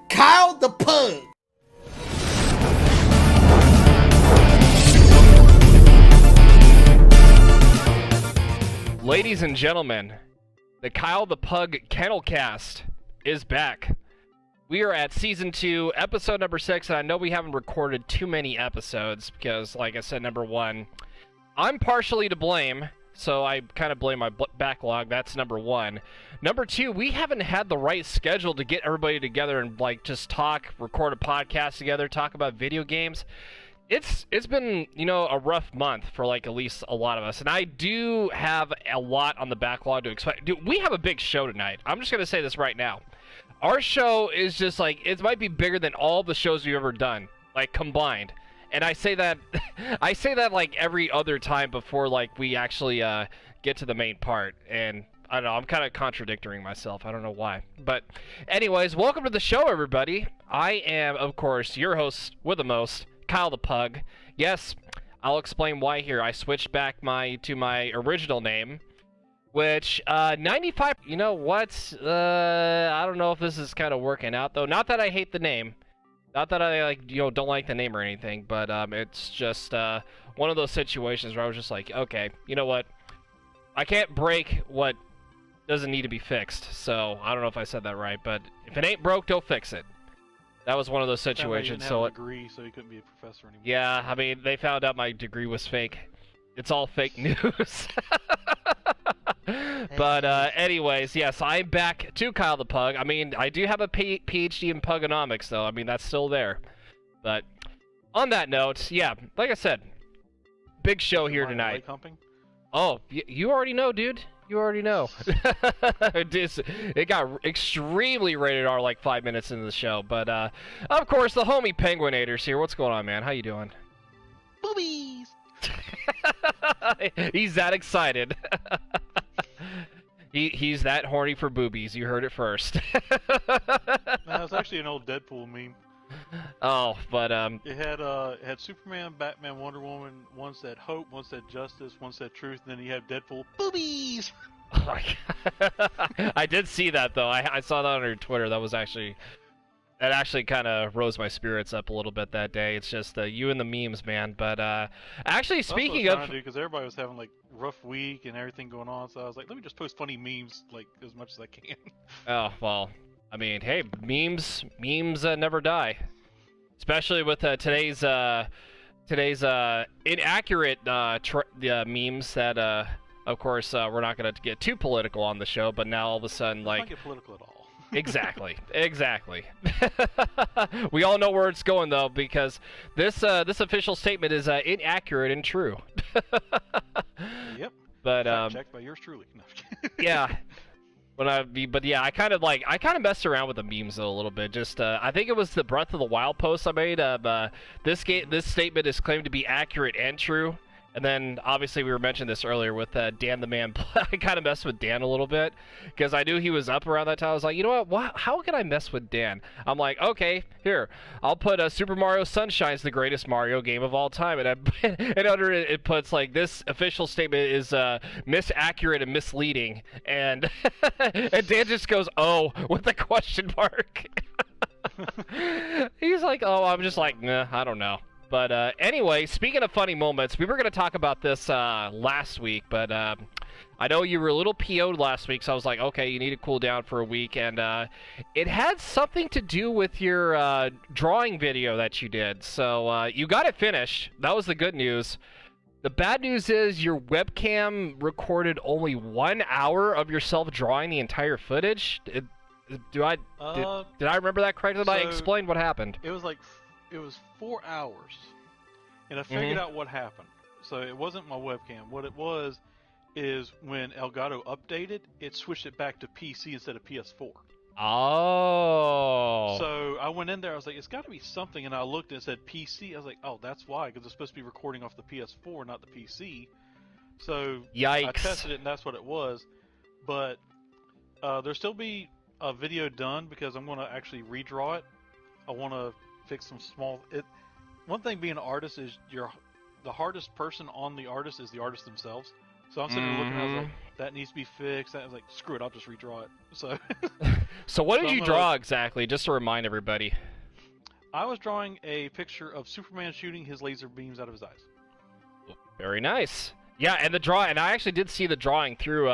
Kyle the Pug. Ladies and gentlemen, the Kyle the Pug Kennelcast is back. We are at Season 2, Episode number 6, and I know we haven't recorded too many episodes because, like I said, number 1, I'm partially to blame, so I kind of blame my backlog. That's number 1. Number 2, we haven't had the right schedule to get everybody together and, like, just talk, record a podcast together, talk about video games. It's been, you know, a rough month for, like, at least a lot of us. And I do have a lot on the backlog to expect. Dude, we have a big show tonight. I'm just going to say this right now. Our show is just, like, it might be bigger than all the shows we've ever done, like, combined. And I say that, like, every other time before, like, we actually get to the main part. And I don't know, I'm kind of contradicting myself. I don't know why. But anyways, welcome to the show, everybody. I am, of course, your host with the most, Kyle the Pug. Yes, I'll explain why here. I switched back to my original name, which 95. You know what? I don't know if this is kind of working out though. Not that I hate the name, not that I don't like the name or anything, but it's just one of those situations where I was just like, okay, you know what? I can't break what doesn't need to be fixed. So I don't know if I said that right, but if it ain't broke, don't fix it. That was one of those situations. So he degree, so he couldn't be a professor anymore. Yeah, I mean, they found out my degree was fake. It's all fake news. But anyways, yes, I'm back to Kyle the Pug. I mean, I do have a PhD in Pugonomics, though. I mean, that's still there. But on that note, yeah, like I said, big show here tonight. Oh, you already know, dude. You already know. It got extremely rated R like 5 minutes into the show. But, of course, the homie Penguinator's here. What's going on, man? How you doing? Boobies! He's that excited. He's that horny for boobies. You heard it first. No, it's actually an old Deadpool meme. Oh, but it had Superman, Batman, Wonder Woman. One said hope, one said justice, one said truth, and then you have Deadpool. Boobies. Oh my God. I did see that though. I saw that on your Twitter. That actually kind of rose my spirits up a little bit that day. It's just you and the memes, man. But actually, speaking of, because everybody was having like rough week and everything going on, so I was like, let me just post funny memes like as much as I can. Oh well. I mean, hey, memes never die, especially with today's inaccurate memes that of course we're not going to get too political on the show, but now all of a sudden, like, not get political at all. exactly. We all know where it's going though, because this official statement is inaccurate and true. Yep. But checked by yours truly. No, yeah. But yeah, I kind of messed around with the memes though a little bit. Just I think it was the Breath of the Wild post I made. This statement is claimed to be accurate and true. And then obviously we were mentioning this earlier with Dan the Man. I kind of messed with Dan a little bit because I knew he was up around that time. I was like, you know what? How can I mess with Dan? I'm like, okay, here, I'll put Super Mario Sunshine's the greatest Mario game of all time, and under it puts like this official statement is misaccurate and misleading, and and Dan just goes, oh, with a question mark. He's like, oh, I'm just like, nah, I don't know. But anyway, speaking of funny moments, we were going to talk about this last week, but I know you were a little PO'd last week, so I was like, okay, you need to cool down for a week, and it had something to do with your drawing video that you did. So you got it finished. That was the good news. The bad news is your webcam recorded only 1 hour of yourself drawing the entire footage. Did I remember that correctly? Did I explain what happened? It was 4 hours, and I figured out what happened. So it wasn't my webcam. What it was is when Elgato updated, it switched it back to PC instead of PS4. Oh. So I went in there, I was like, it's got to be something, and I looked and it said PC. I was like, oh, that's why, because it's supposed to be recording off the PS4, not the PC. So yikes. I tested it, and that's what it was. But there'll still be a video done because I'm going to actually redraw it. I want to fix some small. One thing being an artist is the hardest person on the artist is the artist themselves. So I'm sitting there looking, I was like, that needs to be fixed. I was like, screw it, I'll just redraw it. So, So what did you draw exactly, just to remind everybody? I was drawing a picture of Superman shooting his laser beams out of his eyes. Very nice. Yeah, and I actually did see the drawing through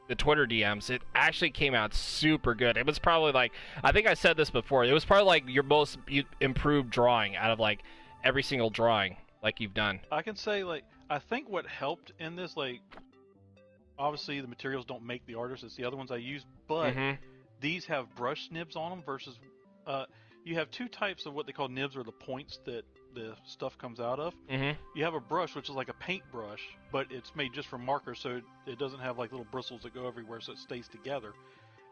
the Twitter DMs. It actually came out super good. It was probably like, I think I said this before, it was probably like your most improved drawing out of like every single drawing like you've done. I can say, like, I think what helped in this, like, obviously the materials don't make the artist, it's the other ones I use, but these have brush nibs on them versus, you have two types of what they call nibs, or the points that the stuff comes out of. You have a brush, which is like a paint brush, but it's made just from markers, so it doesn't have like little bristles that go everywhere, so it stays together.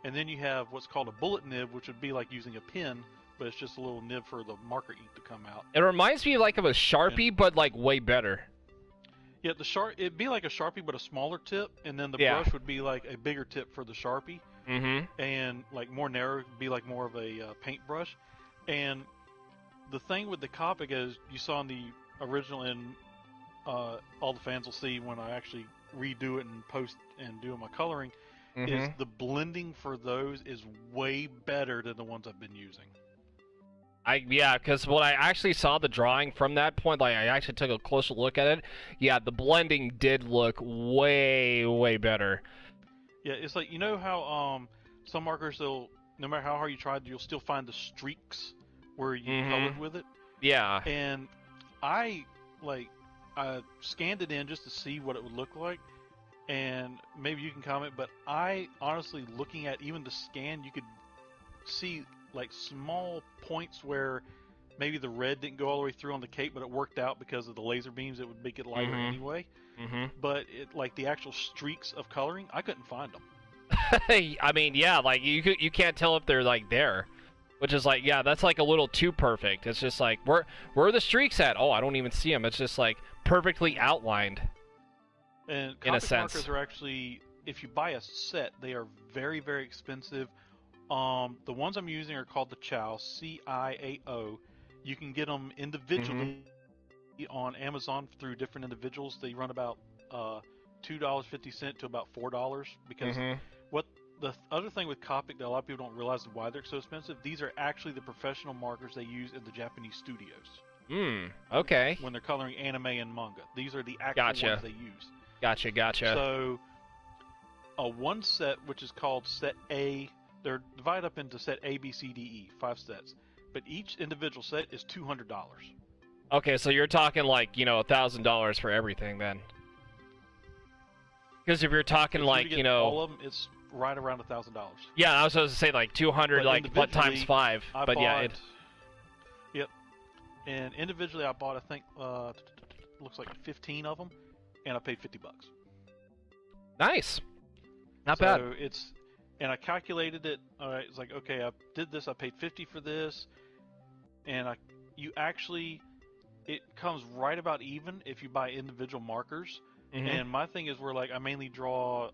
And then you have what's called a bullet nib, which would be like using a pen, but it's just a little nib for the marker ink to come out. It reminds me like of a Sharpie, but like way better. Yeah, it'd be like a Sharpie, but a smaller tip, and then the brush would be like a bigger tip for the Sharpie, and like more narrow, would be like more of a paintbrush. And the thing with the Copic, is you saw in the original, and all the fans will see when I actually redo it and post and do my coloring, is the blending for those is way better than the ones I've been using. Yeah, because when I actually saw the drawing from that point, like I actually took a closer look at it. Yeah, the blending did look way, way better. Yeah, it's like, you know how some markers, no matter how hard you try, you'll still find the streaks where you colored with it. Yeah. And I scanned it in just to see what it would look like, and maybe you can comment, but I honestly, looking at even the scan, you could see like small points where maybe the red didn't go all the way through on the cape, but it worked out because of the laser beams. It would make it lighter anyway. But like the actual streaks of coloring, I couldn't find them. I mean, yeah, like you can't tell if they're like there, which is like, yeah, that's like a little too perfect. It's just like, where are the streaks at? Oh, I don't even see them. It's just like perfectly outlined. And in a sense, markers are actually, if you buy a set, they are very, very expensive. The ones I'm using are called the Ciao, CIAO. You can get them individually on Amazon through different individuals. They run about $2.50 to about $4, because what the other thing with Copic that a lot of people don't realize why they're so expensive, these are actually the professional markers they use in the Japanese studios. Okay. When they're coloring anime and manga. These are the actual ones they use. Gotcha. So, one set, which is called Set A, they're divided up into Set A, B, C, D, E, 5 sets. But each individual set is $200. Okay, so you're talking like, $1,000 for everything then. Because if you're talking like, all of them, it's right around $1,000. Yeah, I was supposed to say like 200, like what times 5. Yep. And individually, I bought, I think, looks like 15 of them, and I paid $50. Nice. Not bad. So and I calculated it. All right, it's like, okay, I did this. I paid $50 for this, and it comes right about even if you buy individual markers. And my thing is, where like I mainly draw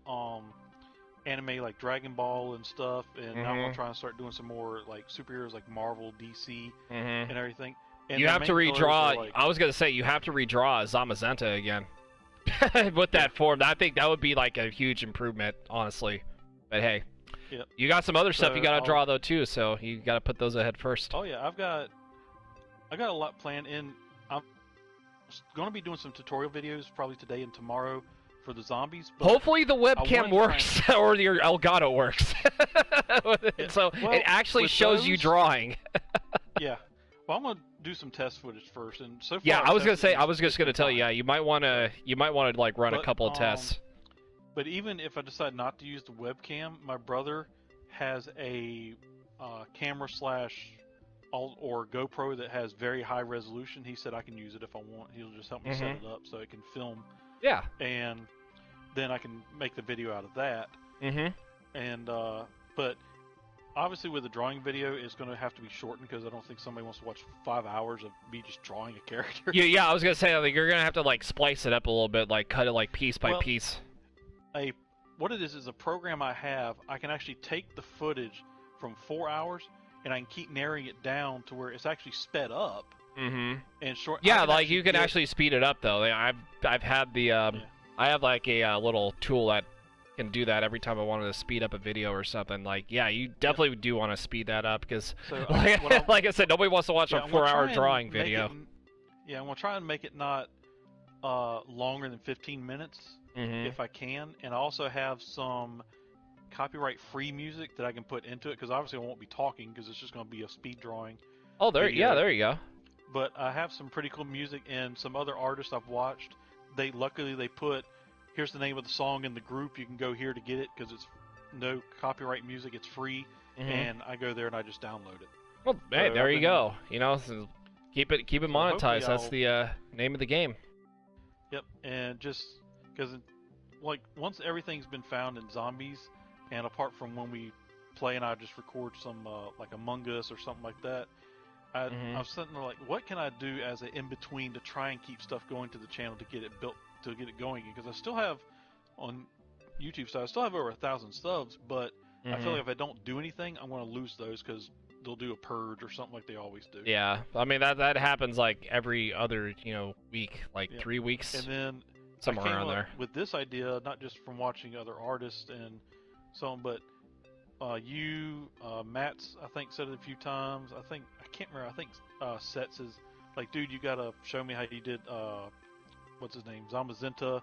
anime like Dragon Ball and stuff, and now I'm gonna try and start doing some more like superheroes like Marvel, DC, and everything. And you have to redraw. I was gonna say you have to redraw Zamazenta again with that form. I think that would be like a huge improvement, honestly. But hey, you got some other stuff you gotta draw though too, so you gotta put those ahead first. Oh yeah, I got a lot planned, and I'm going to be doing some tutorial videos probably today and tomorrow for the zombies. But hopefully the webcam works or your Elgato works. So it actually shows you drawing. Yeah. Well, I'm going to do some test footage first, and so far. Yeah, I was just gonna tell you. Yeah, you might want to like run a couple of tests. But even if I decide not to use the webcam, my brother has a camera or GoPro that has very high resolution. He said I can use it if I want. He'll just help me set it up so it can film. Yeah. And then I can make the video out of that. And but obviously with the drawing video, it's going to have to be shortened because I don't think somebody wants to watch 5 hours of me just drawing a character. Yeah, I was going to say, like, you're going to have to like splice it up a little bit, like cut it like piece by piece. What it is a program I have. I can actually take the footage from 4 hours, and I can keep narrowing it down to where it's actually sped up. And short. Yeah, like you can actually speed it up though. I've had the I have like a little tool that can do that every time I wanted to speed up a video or something. Like, yeah, you definitely do want to speed that up because, So, like I said, nobody wants to watch a 4-hour drawing video. I'm gonna try and make it not longer than 15 minutes if I can, and I also have some copyright-free music that I can put into it because obviously I won't be talking because it's just gonna be a speed drawing. Oh, there you go. But I have some pretty cool music, and some other artists I've watched. Luckily they put, here's the name of the song in the group. You can go here to get it because it's no copyright music. It's free, and I go there and I just download it. Well, hey, there you go. You know, so keep it monetized. That's the name of the game. Yep, and just because, like, once everything's been found in zombies, and apart from when we play and I just record some like Among Us or something like that. I was sitting there like, what can I do as an in-between to try and keep stuff going to the channel to get it built, to get it going? Because I still have, on YouTube side, I still have over 1,000 subs, but I feel like if I don't do anything, I'm going to lose those because they'll do a purge or something like they always do. Yeah, I mean, that happens like every other, week, like 3 weeks. And then somewhere around there. With this idea, not just from watching other artists and so on, but Matt's, I think, said it a few times. I can't remember. I think Set says, like, dude, you gotta show me how you did, what's his name, Zamazenta.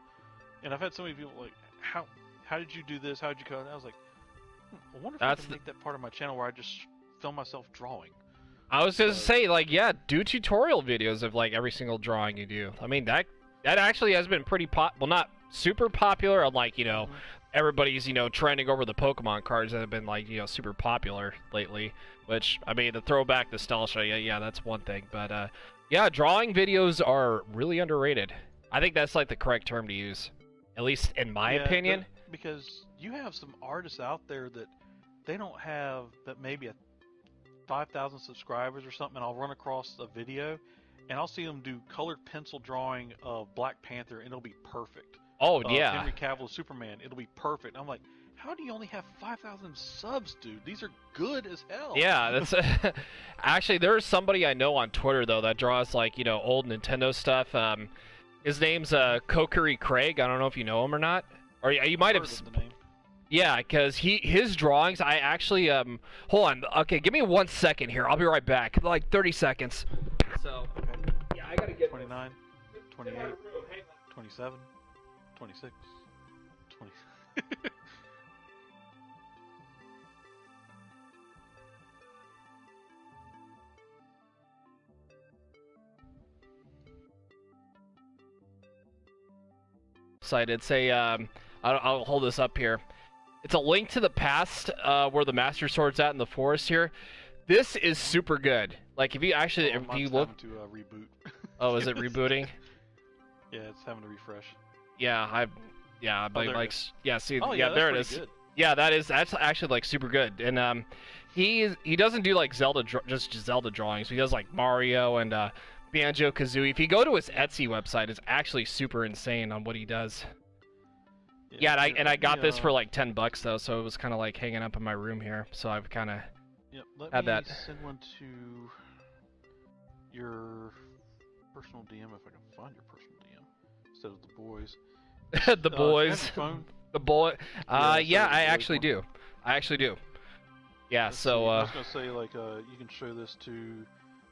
And I've had so many people like, how did you do this? How did you cut it? I was like, I wonder if I can make that part of my channel where I just film myself drawing. I was gonna say, like, yeah, do tutorial videos of like every single drawing you do. I mean, that actually has been pretty well, not super popular. On like, everybody's, trending over the Pokemon cards that have been, like, super popular lately. Which, I mean, the throwback nostalgia, yeah, that's one thing. But, yeah, drawing videos are really underrated. I think that's, like, the correct term to use. At least in my opinion. Because you have some artists out there that they don't have but maybe 5,000 subscribers or something, and I'll run across a video, and I'll see them do colored pencil drawing of Black Panther, and it'll be perfect. Oh, yeah. Henry Cavill Superman, it'll be perfect. I'm like, how do you only have 5,000 subs, dude? These are good as hell. Yeah, that's actually, there's somebody I know on Twitter though that draws like, old Nintendo stuff. His name's Kokiri Craig. I don't know if you know him or not. Or you might have the name. Yeah, because his drawings, I actually hold on. Okay, give me 1 second here. I'll be right back. Like 30 seconds. So, yeah, I gotta get 29, 28, 27, 26, 20. Site. It's a I'll hold this up here. It's a link to the past where the Master Sword's at in the forest here. This is super good. Like if you actually if you look to reboot. Oh, is it rebooting? Yeah, it's having to refresh. Yeah, see, oh, there it is. Good. Yeah, that's actually like super good. And he doesn't do like just Zelda drawings. He does like Mario and Banjo-Kazooie. If you go to his Etsy website, it's actually super insane on what he does. Yeah, and I got this for like $10 though, so it was kind of like hanging up in my room here. So I've kind of had that. Send one to your personal DM if I can find your personal DM instead of the boys. The boys. The boy. Yeah, I actually do. Yeah, Let's so see. I was gonna say like you can show this to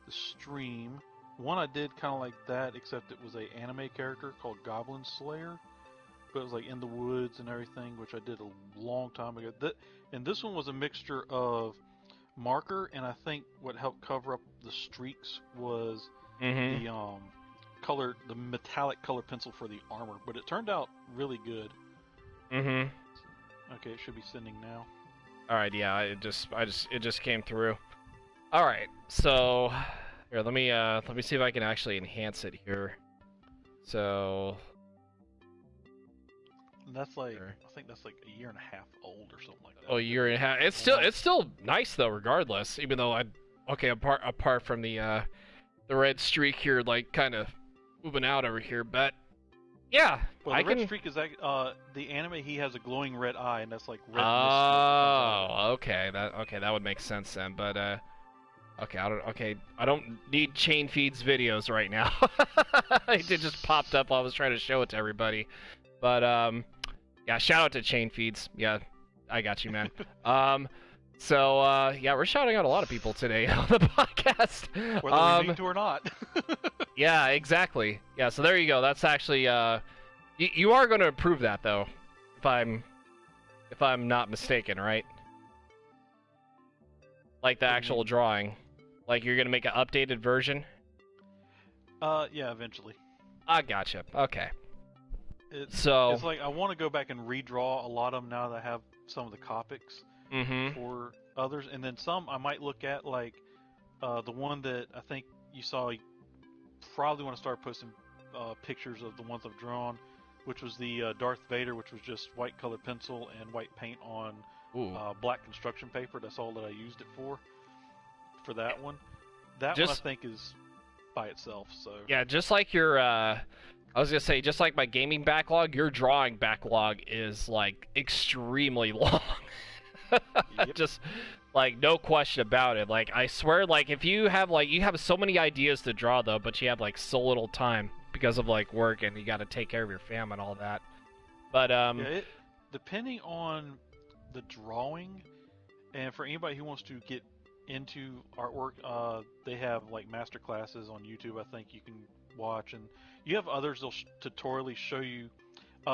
the stream. One I did kind of like that, except it was a anime character called Goblin Slayer, but it was like in the woods and everything, which I did a long time ago. And this one was a mixture of marker, and I think what helped cover up the streaks was the metallic color pencil for the armor. But it turned out really good. Okay, it should be sending now. All right, yeah, it just came through. All right, so here, let me see if I can actually enhance it here. So that's like I think that's like a year and a half old or something like that. Oh, a year and a half. It's still nice though, regardless. Even though apart from the red streak here, like kind of moving out over here, but yeah, well, the red streak is the anime. He has a glowing red eye, and that's like red. Oh, okay, that would make sense then. But I don't need chain feeds videos right now. It just popped up while I was trying to show it to everybody. But yeah, shout out to Chain Feeds. Yeah, I got you, man. So yeah, we're shouting out a lot of people today on the podcast. Whether we need to or not. Yeah, exactly. Yeah, so there you go. That's actually you are going to approve that though, if I'm not mistaken, right? Like the actual drawing. Like you're going to make an updated version? Yeah, eventually. I gotcha. Okay. It's like I want to go back and redraw a lot of them now that I have some of the Copics for others, and then some I might look at, like the one that I think you saw. You probably want to start posting pictures of the ones I've drawn, which was the Darth Vader, which was just white colored pencil and white paint on black construction paper. That's all that I used it for that one. That one I think is by itself. So yeah, just like your I was gonna say, just like my gaming backlog, your drawing backlog is like extremely long. Yep. Just like no question about it. Like I swear, like if you have so many ideas to draw though, but you have like so little time because of like work and you got to take care of your fam and all that. But depending on the drawing, and for anybody who wants to get into artwork, they have like master classes on YouTube. I think you can watch, and you have others they'll tutorially show you.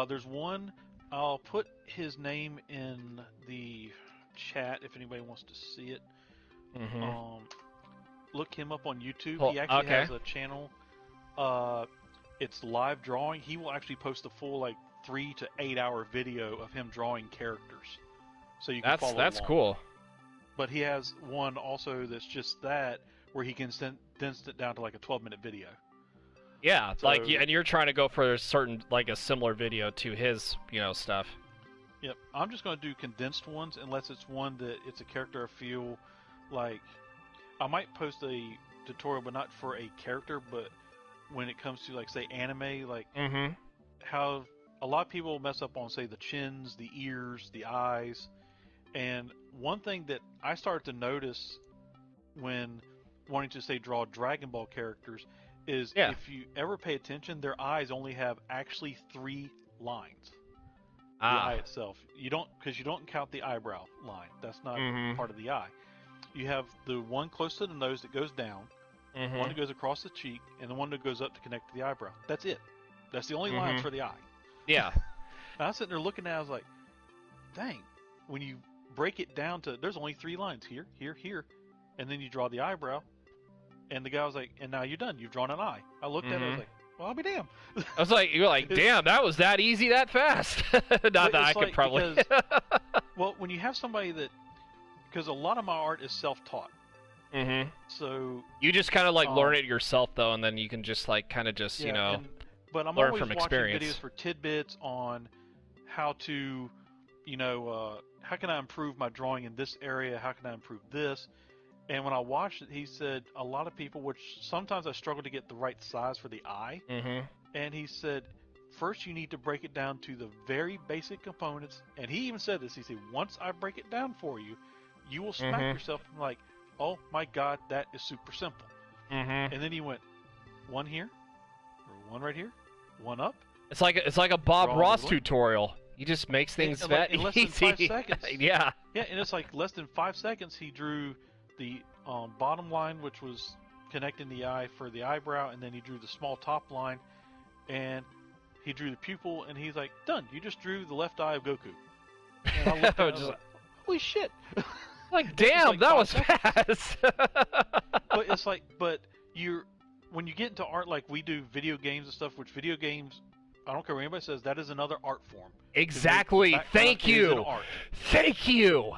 There's one, I'll put his name in the chat if anybody wants to see it. Look him up on YouTube. He actually has a channel. It's live drawing. He will actually post a full like 3 to 8 hour video of him drawing characters, so you can follow along. That's cool. But he has one also that's just that, where he can condense it down to like a 12-minute video. Yeah, so, like, and you're trying to go for a certain, like a similar video to his, stuff. Yep, I'm just going to do condensed ones unless it's one that it's a character I feel like I might post a tutorial, but not for a character, but when it comes to like say anime, like how a lot of people mess up on say the chins, the ears, the eyes. And one thing that I started to notice when wanting to say draw Dragon Ball characters is if you ever pay attention, their eyes only have actually 3 lines. The eye itself. You don't count the eyebrow line. That's not part of the eye. You have the one close to the nose that goes down, one that goes across the cheek, and the one that goes up to connect to the eyebrow. That's it. That's the only lines for the eye. Yeah. And I was sitting there looking at it, I was like, dang, when you break it down to, there's only 3 lines, here, here, here, and then you draw the eyebrow, and the guy was like, and now you're done, you've drawn an eye. I looked at it, I was like, well, I'll be damned. I was like, you're like, damn, that was that easy, that fast. Not that I could probably. Because, well, when you have somebody that, because a lot of my art is self-taught. So you just kind of like learn it yourself though, and then you can just like kind of just but I'm learn always from watching experience. videos for tidbits on how to, how can I improve my drawing in this area? How can I improve this? And when I watched it, he said a lot of people, which sometimes I struggle to get the right size for the eye. And he said, first you need to break it down to the very basic components. And he even said this. He said, once I break it down for you, you will smack yourself and like, oh my God, that is super simple. And then he went, one here, or one right here, one up. It's like a Bob Ross tutorial. He just makes things that in less easy. than 5 seconds. Yeah, and it's like less than 5 seconds. He drew the bottom line, which was connecting the eye for the eyebrow, and then he drew the small top line, and he drew the pupil, and he's like, done. You just drew the left eye of Goku. And I looked at it, I was like, holy shit. Like, damn, like that was fast. But it's like, when you get into art, like we do video games and stuff, which video games, I don't care what anybody says, that is another art form. Exactly. Thank you. Thank you.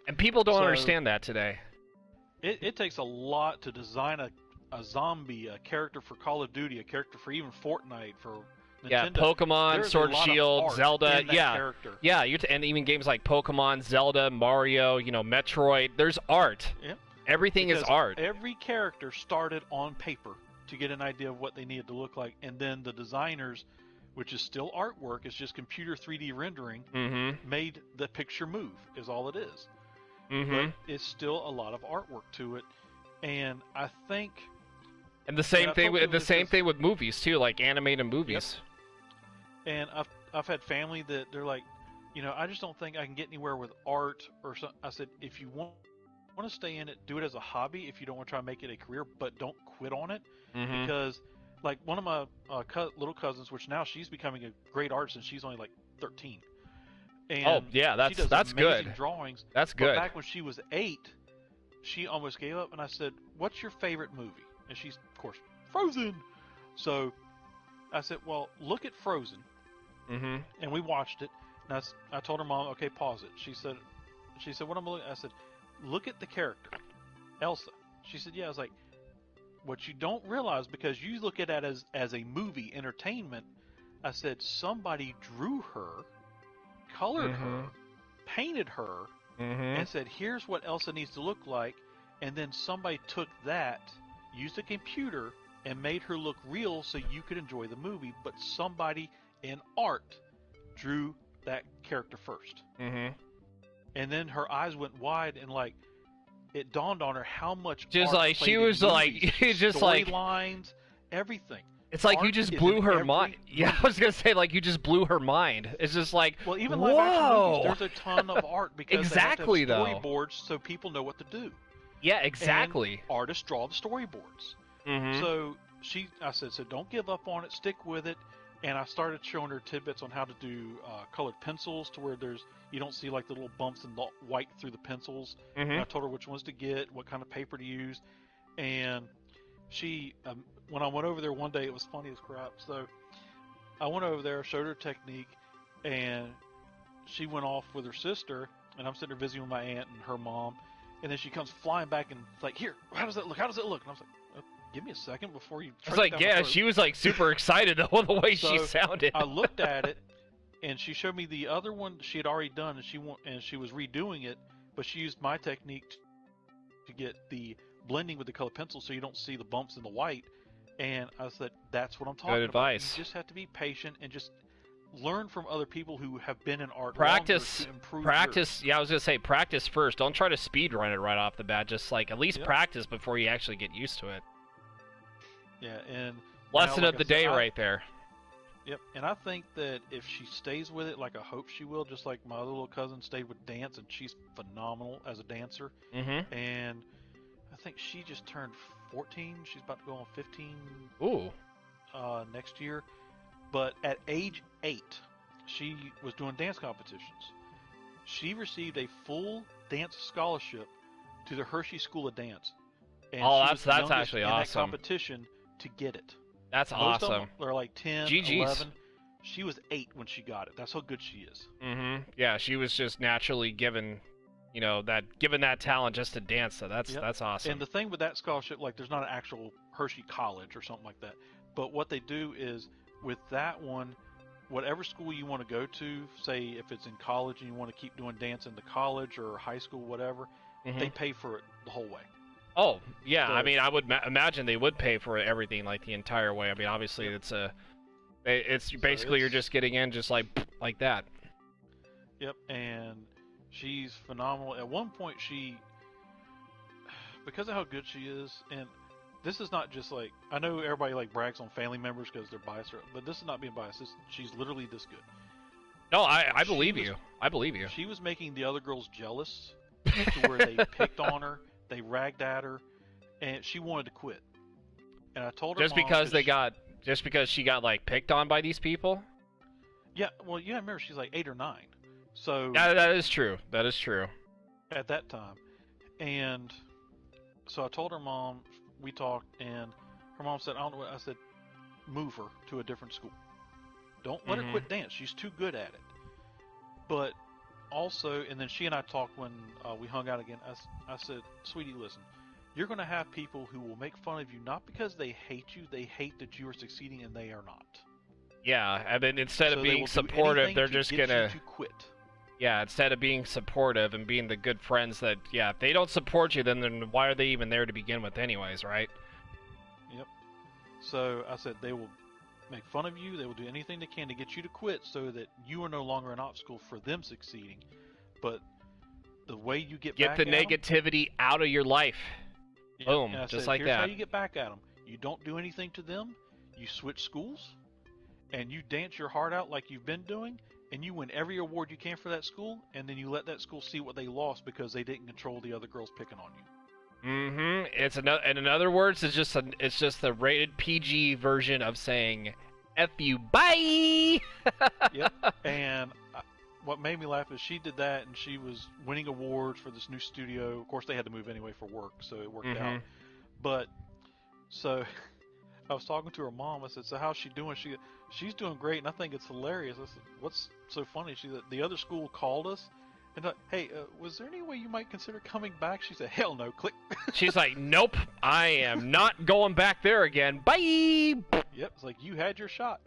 And people don't understand that today. It takes a lot to design a zombie, a character for Call of Duty, a character for even Fortnite, for Nintendo. Yeah, Pokemon, Sword and Shield, Zelda, yeah, and even games like Pokemon, Zelda, Mario, Metroid. There's art. Yeah. Everything is art. Every character started on paper to get an idea of what they needed to look like, and then the designers, which is still artwork, it's just computer 3D rendering, made the picture move, is all it is. But it's still a lot of artwork to it, and I think. And the same thing with movies too, like animated movies. Yep. And I've had family that they're like, I just don't think I can get anywhere with art or something. I said, if you want to stay in it, do it as a hobby. If you don't want to try to make it a career, but don't quit on it, because like one of my little cousins, which now she's becoming a great artist, and she's only like 13. And she does amazing good. drawings. That's good. But back when she was 8, she almost gave up, and I said, "What's your favorite movie?" And she's, of course, Frozen. So I said, "Well, look at Frozen." And we watched it. And I told her mom, "Okay, pause it." She said, "What am I looking at?" I said, "Look at the character, Elsa." She said, "Yeah." I was like, "What you don't realize, because you look at it as a movie, entertainment." I said, "Somebody drew her, colored her, painted her, and said, here's what Elsa needs to look like, and then somebody took that, used a computer, and made her look real so you could enjoy the movie, but somebody in art drew that character first." And then her eyes went wide, and like, it dawned on her how much just art like she played in was like, movies, just like storylines, everything. It's like Art you just is blew in her every mind. Yeah, movie. I was gonna say, like, you just blew her mind. It's just like, Well, even live action movies, there's a ton of art because exactly, they have to though. have storyboards so people know what to do. Yeah, exactly. And artists draw the storyboards. So I said, so don't give up on it, stick with it. And I started showing her tidbits on how to do colored pencils, to where you don't see like the little bumps and the white through the pencils. And I told her which ones to get, what kind of paper to use. And she, when I went over there one day, it was funny as crap. So I went over there, showed her technique, and she went off with her sister, and I'm sitting there visiting with my aunt and her mom, and then she comes flying back and like, "Here, how does that look? How does it look?" And I was like, "Give me a second before you." It's like, yeah, she was like super excited the way she sounded. I looked at it, and she showed me the other one she had already done, and she was redoing it, but she used my technique to get the blending with the color pencil, so you don't see the bumps in the white. And I said, "That's what I'm talking Good advice. about. You just have to be patient and just learn from other people who have been in art Practice. longer to improve Practice. Yeah, I was gonna say, practice first. Don't try to speed run it right off the bat. Just like at least practice before you actually get used to it. Yeah, and lesson of the day right there. Yep, and I think that if she stays with it, like I hope she will, just like my other little cousin stayed with dance, and she's phenomenal as a dancer. And I think she just turned 14. She's about to go on 15. Ooh. Next year. But at age 8, she was doing dance competitions. She received a full dance scholarship to the Hershey School of Dance. And that's actually awesome. In that competition to get it. That's Most awesome. of them are like 10, GG's. 11. She was 8 when she got it. That's how good she is. Yeah, she was just naturally given that talent just to dance. So that's awesome. And the thing with that scholarship, like, there's not an actual Hershey College or something like that. But what they do is, with that one, whatever school you want to go to, say if it's in college and you want to keep doing dance in the college or high school, whatever, they pay for it the whole way. Oh, yeah. So, I mean, I would imagine they would pay for everything, like, the entire way. I mean, obviously, it's basically you're just getting in just like that. Yep, and she's phenomenal. At one point, because of how good she is, and this is not just like, I know everybody like brags on family members because they're biased, but this is not being biased. She's literally this good. No, I believe you. I believe you. She was making the other girls jealous to where they picked on her, they ragged at her, and she wanted to quit. And I told her just because she got like picked on by these people. Yeah, well, you remember she's like 8 or 9, so yeah, that is true. That is true. At that time, and so I told her mom. We talked, and her mom said, "I don't know what." I said, "Move her to a different school. Don't let her quit dance. She's too good at it." But also, and then she and I talked when we hung out again. I said, "Sweetie, listen. You're going to have people who will make fun of you, not because they hate you. They hate that you are succeeding, and they are not." Yeah, and then instead of being supportive, they're just gonna quit. Yeah, instead of being supportive and being the good friends that, if they don't support you, then why are they even there to begin with anyways, right? Yep. So I said they will make fun of you. They will do anything they can to get you to quit so that you are no longer an obstacle for them succeeding. But the way you get back the negativity out of your life. Yep. Boom, just like that. Here's how you get back at them. You don't do anything to them. You switch schools. and you dance your heart out like you've been doing, and you win every award you can for that school, and then you let that school see what they lost because they didn't control the other girls picking on you. Mm-hmm. It's another. In other words, it's just the rated PG version of saying "F you, bye." Yep. And what made me laugh is she did that, and she was winning awards for this new studio. Of course, they had to move anyway for work, so it worked out. But so I was talking to her mom. I said, "So how's she doing?" She's doing great, and I think it's hilarious. I said, "What's so funny?" She said, "The other school called us, and hey, was there any way you might consider coming back?" She said, "Hell no!" Click. She's like, "Nope, I am not going back there again. Bye." Yep, it's like you had your shot.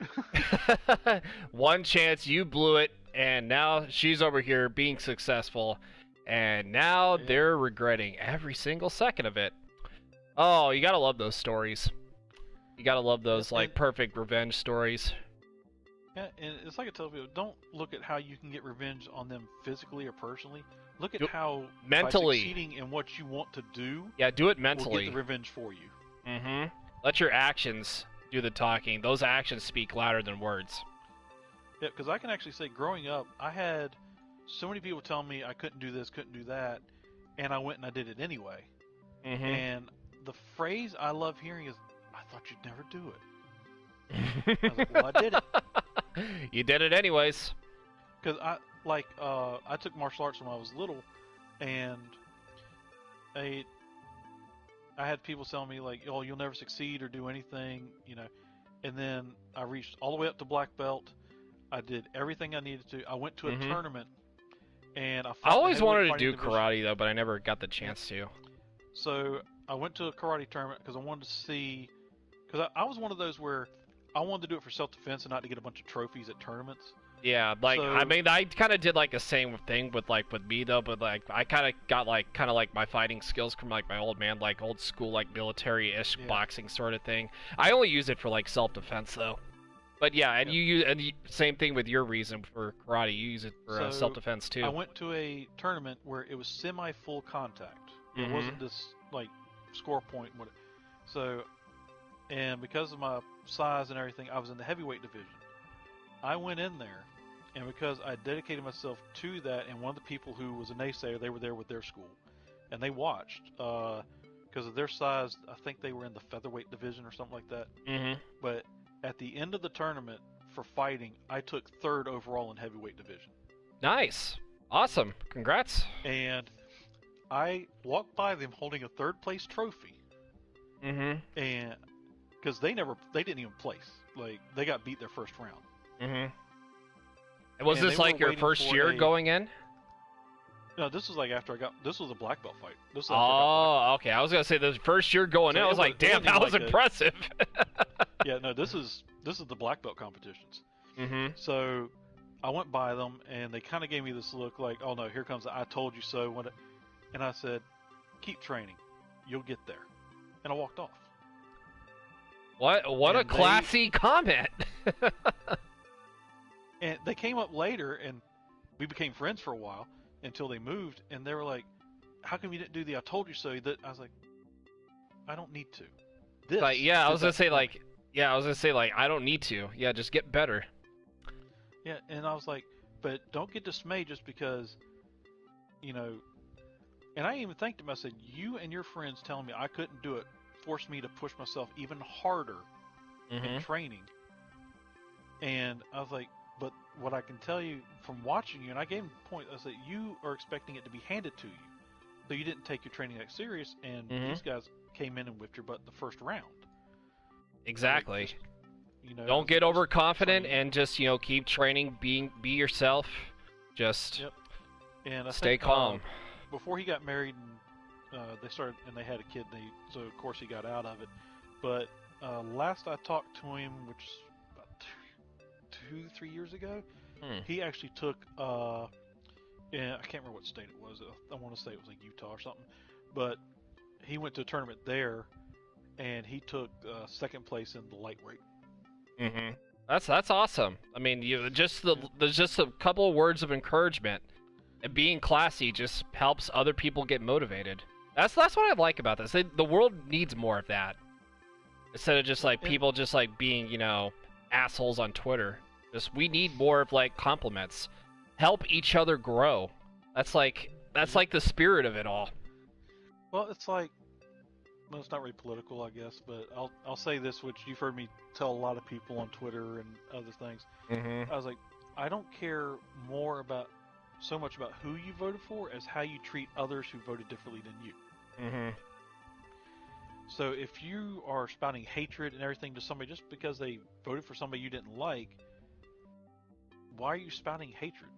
One chance, you blew it, and now she's over here being successful, and now they're regretting every single second of it. Oh, you gotta love those stories. You gotta love those perfect revenge stories. Yeah, and it's like I tell people, don't look at how you can get revenge on them physically or personally. Look at how mentally, by succeeding in what you want to do. Yeah, do it mentally. Will get the revenge for you. Mm-hmm. Let your actions do the talking. Those actions speak louder than words. Yeah, because I can actually say, growing up, I had so many people tell me I couldn't do this, couldn't do that, and I went and I did it anyway. Mm-hmm. And the phrase I love hearing is, "I thought you'd never do it." I was like, well, I did it. You did it anyways. Because I took martial arts when I was little, and I had people tell me like, "Oh, you'll never succeed or do anything," you know. And then I reached all the way up to black belt. I did everything I needed to. I went to a tournament, and I always wanted to do karate though, but I never got the chance to. So I went to a karate tournament because I wanted to see. Because I was one of those where I wanted to do it for self-defense and not to get a bunch of trophies at tournaments. Yeah, like, so, I mean, I kind of did like the same thing with me though, but like I kind of got like my fighting skills from like my old man, like old school like military-ish boxing sort of thing. I only use it for like self-defense though. But yeah, and same thing with your reason for karate. You use it for self-defense too. I went to a tournament where it was semi-full contact. It wasn't this like score point. So, and because of my size and everything, I was in the heavyweight division. I went in there, and because I dedicated myself to that, and one of the people who was a naysayer, they were there with their school, and they watched. Because of their size, I think they were in the featherweight division or something like that. But at the end of the tournament for fighting, I took 3rd overall in heavyweight division. Nice. Awesome. Congrats. And I walked by them holding a 3rd place trophy. And because they didn't even place. Like, they got beat their first round. And was this like your first year going in? No, this was like after this was a black belt fight. This was okay. I was gonna say the first year going in. I was like, damn, that was impressive. Yeah, no, this is the black belt competitions. So I went by them, and they kind of gave me this look like, oh no, here comes the "I told you so." And I said, keep training, you'll get there. And I walked off. What a classy comment. And they came up later, and we became friends for a while until they moved, and they were like, how come you didn't do the "I told you so"? I was like, I don't need to. I was gonna say I don't need to. Yeah, just get better. Yeah, and I was like, but don't get dismayed just because, you know. And I even thanked him. I said, you and your friends telling me I couldn't do it forced me to push myself even harder in training. And I was like, but what I can tell you from watching you, and I gave him a point, I said, you are expecting it to be handed to you. So you didn't take your training that serious, and these guys came in and whipped your butt in the first round. Exactly. Don't get overconfident and just, keep training, be yourself. Just and stay calm. Before he got married, and they had a kid, so of course he got out of it. But last I talked to him, which is about 2-3 years ago, he actually took, I can't remember what state it was. I want to say it was like Utah or something. But he went to a tournament there, and he took 2nd place in the lightweight. That's awesome. I mean, there's just a couple of words of encouragement, and being classy just helps other people get motivated. That's what I like about this. The world needs more of that, instead of just like people just like being assholes on Twitter. Just we need more of like compliments. Help each other grow. That's like the spirit of it all. Well, it's like, well, it's not really political, I guess, but I'll say this, which you've heard me tell a lot of people on Twitter and other things. Mm-hmm. I was like, I don't care so much about who you voted for as how you treat others who voted differently than you. Mm-hmm. So if you are spouting hatred and everything to somebody just because they voted for somebody you didn't like, why are you spouting hatred?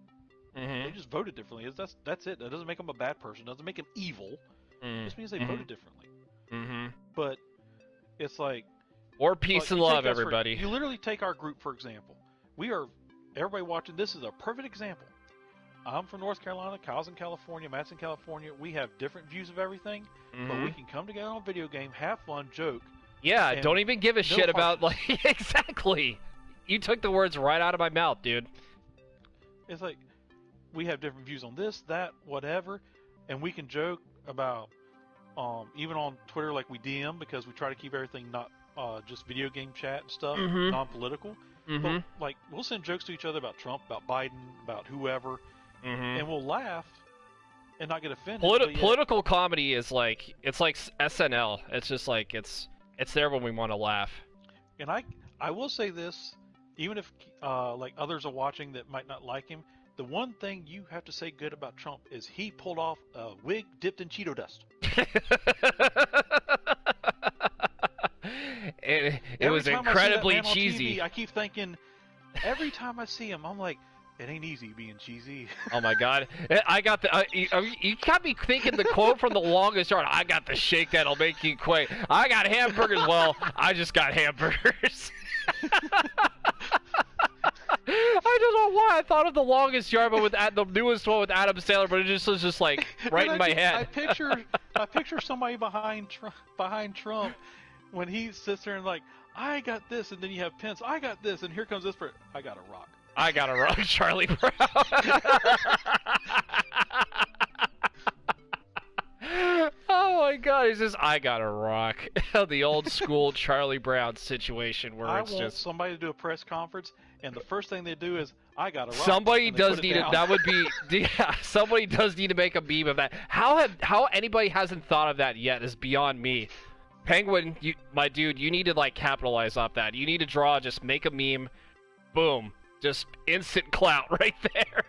Mm-hmm. They just voted differently. That's it. That doesn't make them a bad person. It doesn't make them evil. Mm-hmm. It just means they voted differently. Mm-hmm. But it's like... Or peace and love, everybody. You literally take our group, for example. Everybody watching, this is a perfect example. I'm from North Carolina, Kyle's in California, Matt's in California. We have different views of everything, but we can come together on a video game, have fun, joke. Yeah, don't even give a shit about, like, exactly. You took the words right out of my mouth, dude. It's like, we have different views on this, that, whatever, and we can joke about, even on Twitter, like we DM, because we try to keep everything not just video game chat and stuff, non-political. But, like, we'll send jokes to each other about Trump, about Biden, about whoever, and we'll laugh and not get offended. Political comedy is like, it's like SNL. It's just like, it's there when we want to laugh. And I will say this, even if like others are watching that might not like him, the one thing you have to say good about Trump is he pulled off a wig dipped in Cheeto dust. It was incredibly cheesy. TV, I keep thinking, every time I see him, I'm like, it ain't easy being cheesy. Oh my god. I got the... you got me thinking the quote from The Longest Yard. I got the shake that'll make you quake. I got hamburgers. Well, I just got hamburgers. I don't know why I thought of The Longest Yard, but with the newest one with Adam Sandler, but it just was just like right in my head. I picture somebody behind Trump when he sits there and like, I got this, and then you have Pence, I got this, and here comes this person, I got a rock. I got a rock, Charlie Brown. Oh my god, he's just, I got a rock. The old school Charlie Brown situation where I want somebody to do a press conference, and the first thing they do is, I got a rock. Somebody does need it. That would be, yeah, somebody does need to make a meme of that. How anybody hasn't thought of that yet is beyond me. Penguin, my dude, you need to like capitalize off that. You need to just make a meme, boom. Just instant clout right there.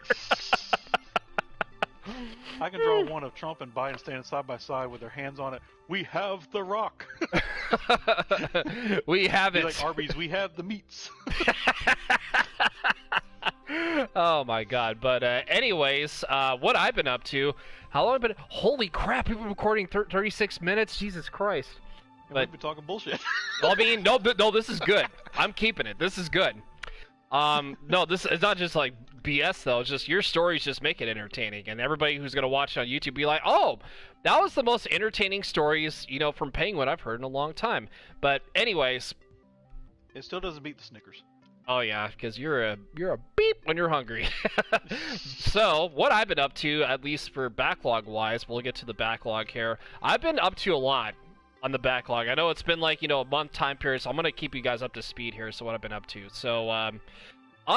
I can draw one of Trump and Biden standing side by side with their hands on it. We have the rock. We have it. Like Arby's, we have the meats. Oh my god. But anyways, what I've been up to, how long I've been... Holy crap, we've been recording 36 minutes? Jesus Christ. But we've been talking bullshit. I mean, no, this is good. I'm keeping it. This is good. No, this is not just like BS though. It's just your stories just make it entertaining, and everybody who's gonna watch it on YouTube be like, "Oh, that was the most entertaining stories from Penguin I've heard in a long time." But anyways, it still doesn't beat the Snickers. Oh yeah, because you're a beep when you're hungry. So what I've been up to, at least for backlog wise, we'll get to the backlog here. I've been up to a lot on the backlog. I know it's been like, a month time period, so I'm going to keep you guys up to speed here, so what I've been up to. So, on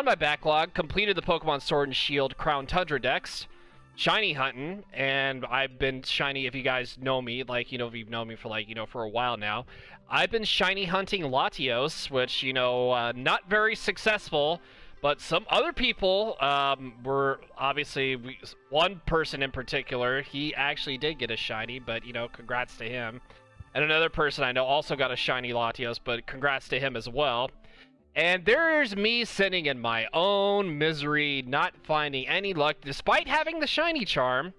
my backlog, completed the Pokemon Sword and Shield Crown Tundra Dex, shiny hunting, and I've been shiny, if you guys know me, like, if you've known me for, like, for a while now, I've been shiny hunting Latios, which, not very successful, but some other people were, obviously, one person in particular, he actually did get a shiny, but, congrats to him. And another person I know also got a shiny Latios, but congrats to him as well. And there's me sitting in my own misery, not finding any luck, despite having the shiny charm,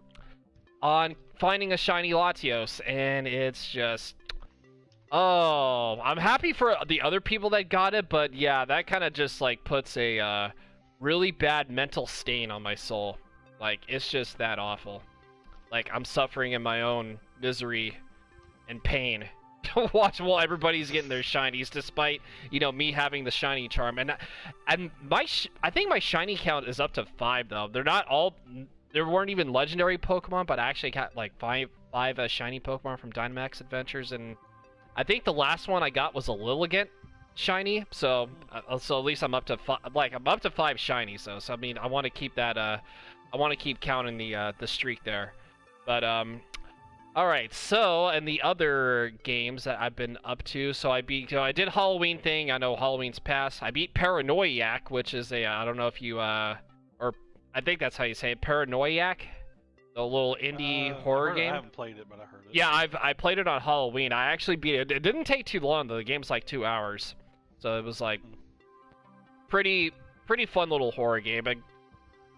on finding a shiny Latios. And it's just... Oh, I'm happy for the other people that got it, but yeah, that kind of just, like, puts a really bad mental stain on my soul. Like, it's just that awful. Like, I'm suffering in my own misery and pain to watch while everybody's getting their shinies, despite me having the shiny charm. And I think my shiny count is up to 5 though. They're not all. There weren't even legendary Pokemon, but I actually got like five shiny Pokemon from Dynamax Adventures, and I think the last one I got was a Lilligant. shiny. So so at least I'm up to I'm up to 5 shiny. So I mean, I want to keep that. I want to keep counting the streak there. But all right. So and the other games that I've been up to. So I beat. I did Halloween thing. I know Halloween's passed. I beat Paranoiac, which is a I don't know if you or I think that's how you say it, Paranoiac. The little indie horror game. I haven't played it, but I heard it. Yeah, I played it on Halloween. I actually beat it. It didn't take too long though. The game's like 2 hours, so it was like pretty fun little horror game.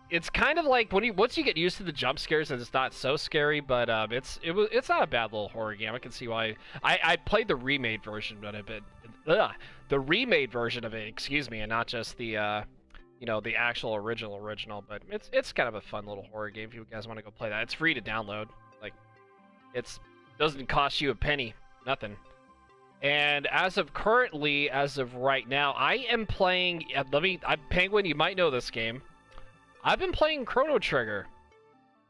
It's kind of like once you get used to the jump scares, and it's not so scary. But it's not a bad little horror game. I can see why. I played the remade version of it. The remade version of it, excuse me, and not just the the actual original, but it's kind of a fun little horror game if you guys want to go play that. It's free to download. Like, it doesn't cost you a penny, nothing. And as of right now, I am playing. Penguin, you might know this game. I've been playing Chrono Trigger,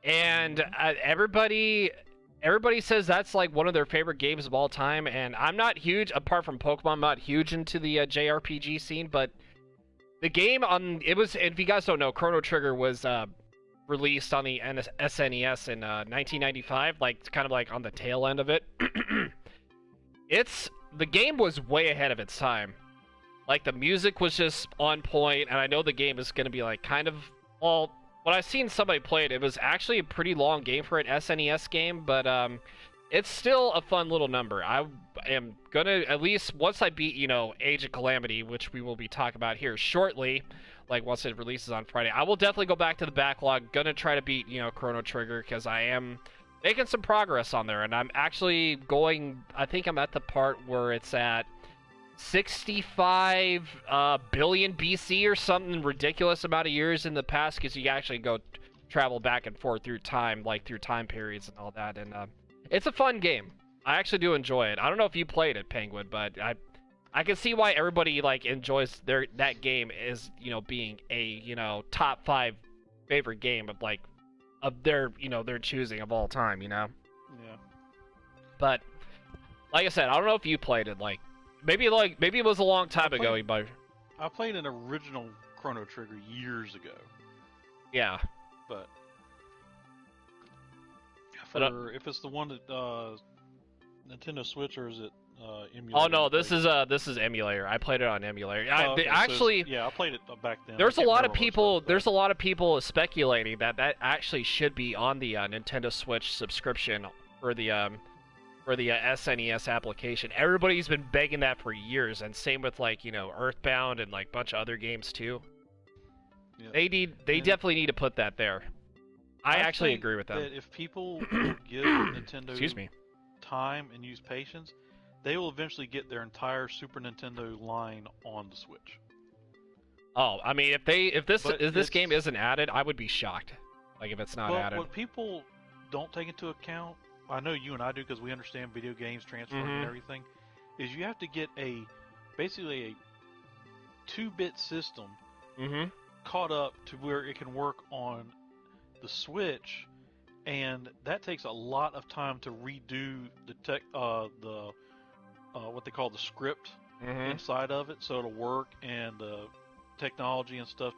and everybody says that's like one of their favorite games of all time. And I'm not huge, apart from Pokemon, I'm not huge into the JRPG scene, but the game if you guys don't know, Chrono Trigger was released on the SNES in 1995, like kind of like on the tail end of it. The game was way ahead of its time. Like the music was just on point, and I know the game is going to be like kind of when I've seen somebody play it, it was actually a pretty long game for an SNES game, but it's still a fun little number. I am gonna, at least once I beat, Age of Calamity, which we will be talking about here shortly, like once it releases on Friday, I will definitely go back to the backlog. Gonna try to beat, Chrono Trigger, because I am making some progress on there, and I'm actually I think I'm at the part where it's at 65 billion BC or something ridiculous amount of years in the past, because you actually go travel back and forth through time, like through time periods and all that, and it's a fun game. I actually do enjoy it. I don't know if you played it, Penguin, but I can see why everybody like enjoys that game as being a top 5 favorite game of their their choosing of all time. Yeah. But like I said, I don't know if you played it. Maybe it was a long time ago. I played an original Chrono Trigger years ago. Yeah. But if it's the one that Nintendo Switch, or is it emulator? Oh no, this is emulator. I played it on emulator. Okay, actually, I played it back then. There's a lot of people speculating that actually should be on the Nintendo Switch subscription for the SNES application. Everybody's been begging that for years, and same with Earthbound and a bunch of other games too. Yeah. They definitely need to put that there. I actually agree with them. That if people will give Nintendo time and use patience, they will eventually get their entire Super Nintendo line on the Switch. Oh, I mean, if this game isn't added, I would be shocked. Like if it's not added. What people don't take into account, I know you and I do because we understand video games transferring and everything, is you have to get basically a 2-bit system caught up to where it can work on the Switch, and that takes a lot of time to redo the what they call the script inside of it, so it'll work, and the technology and stuff.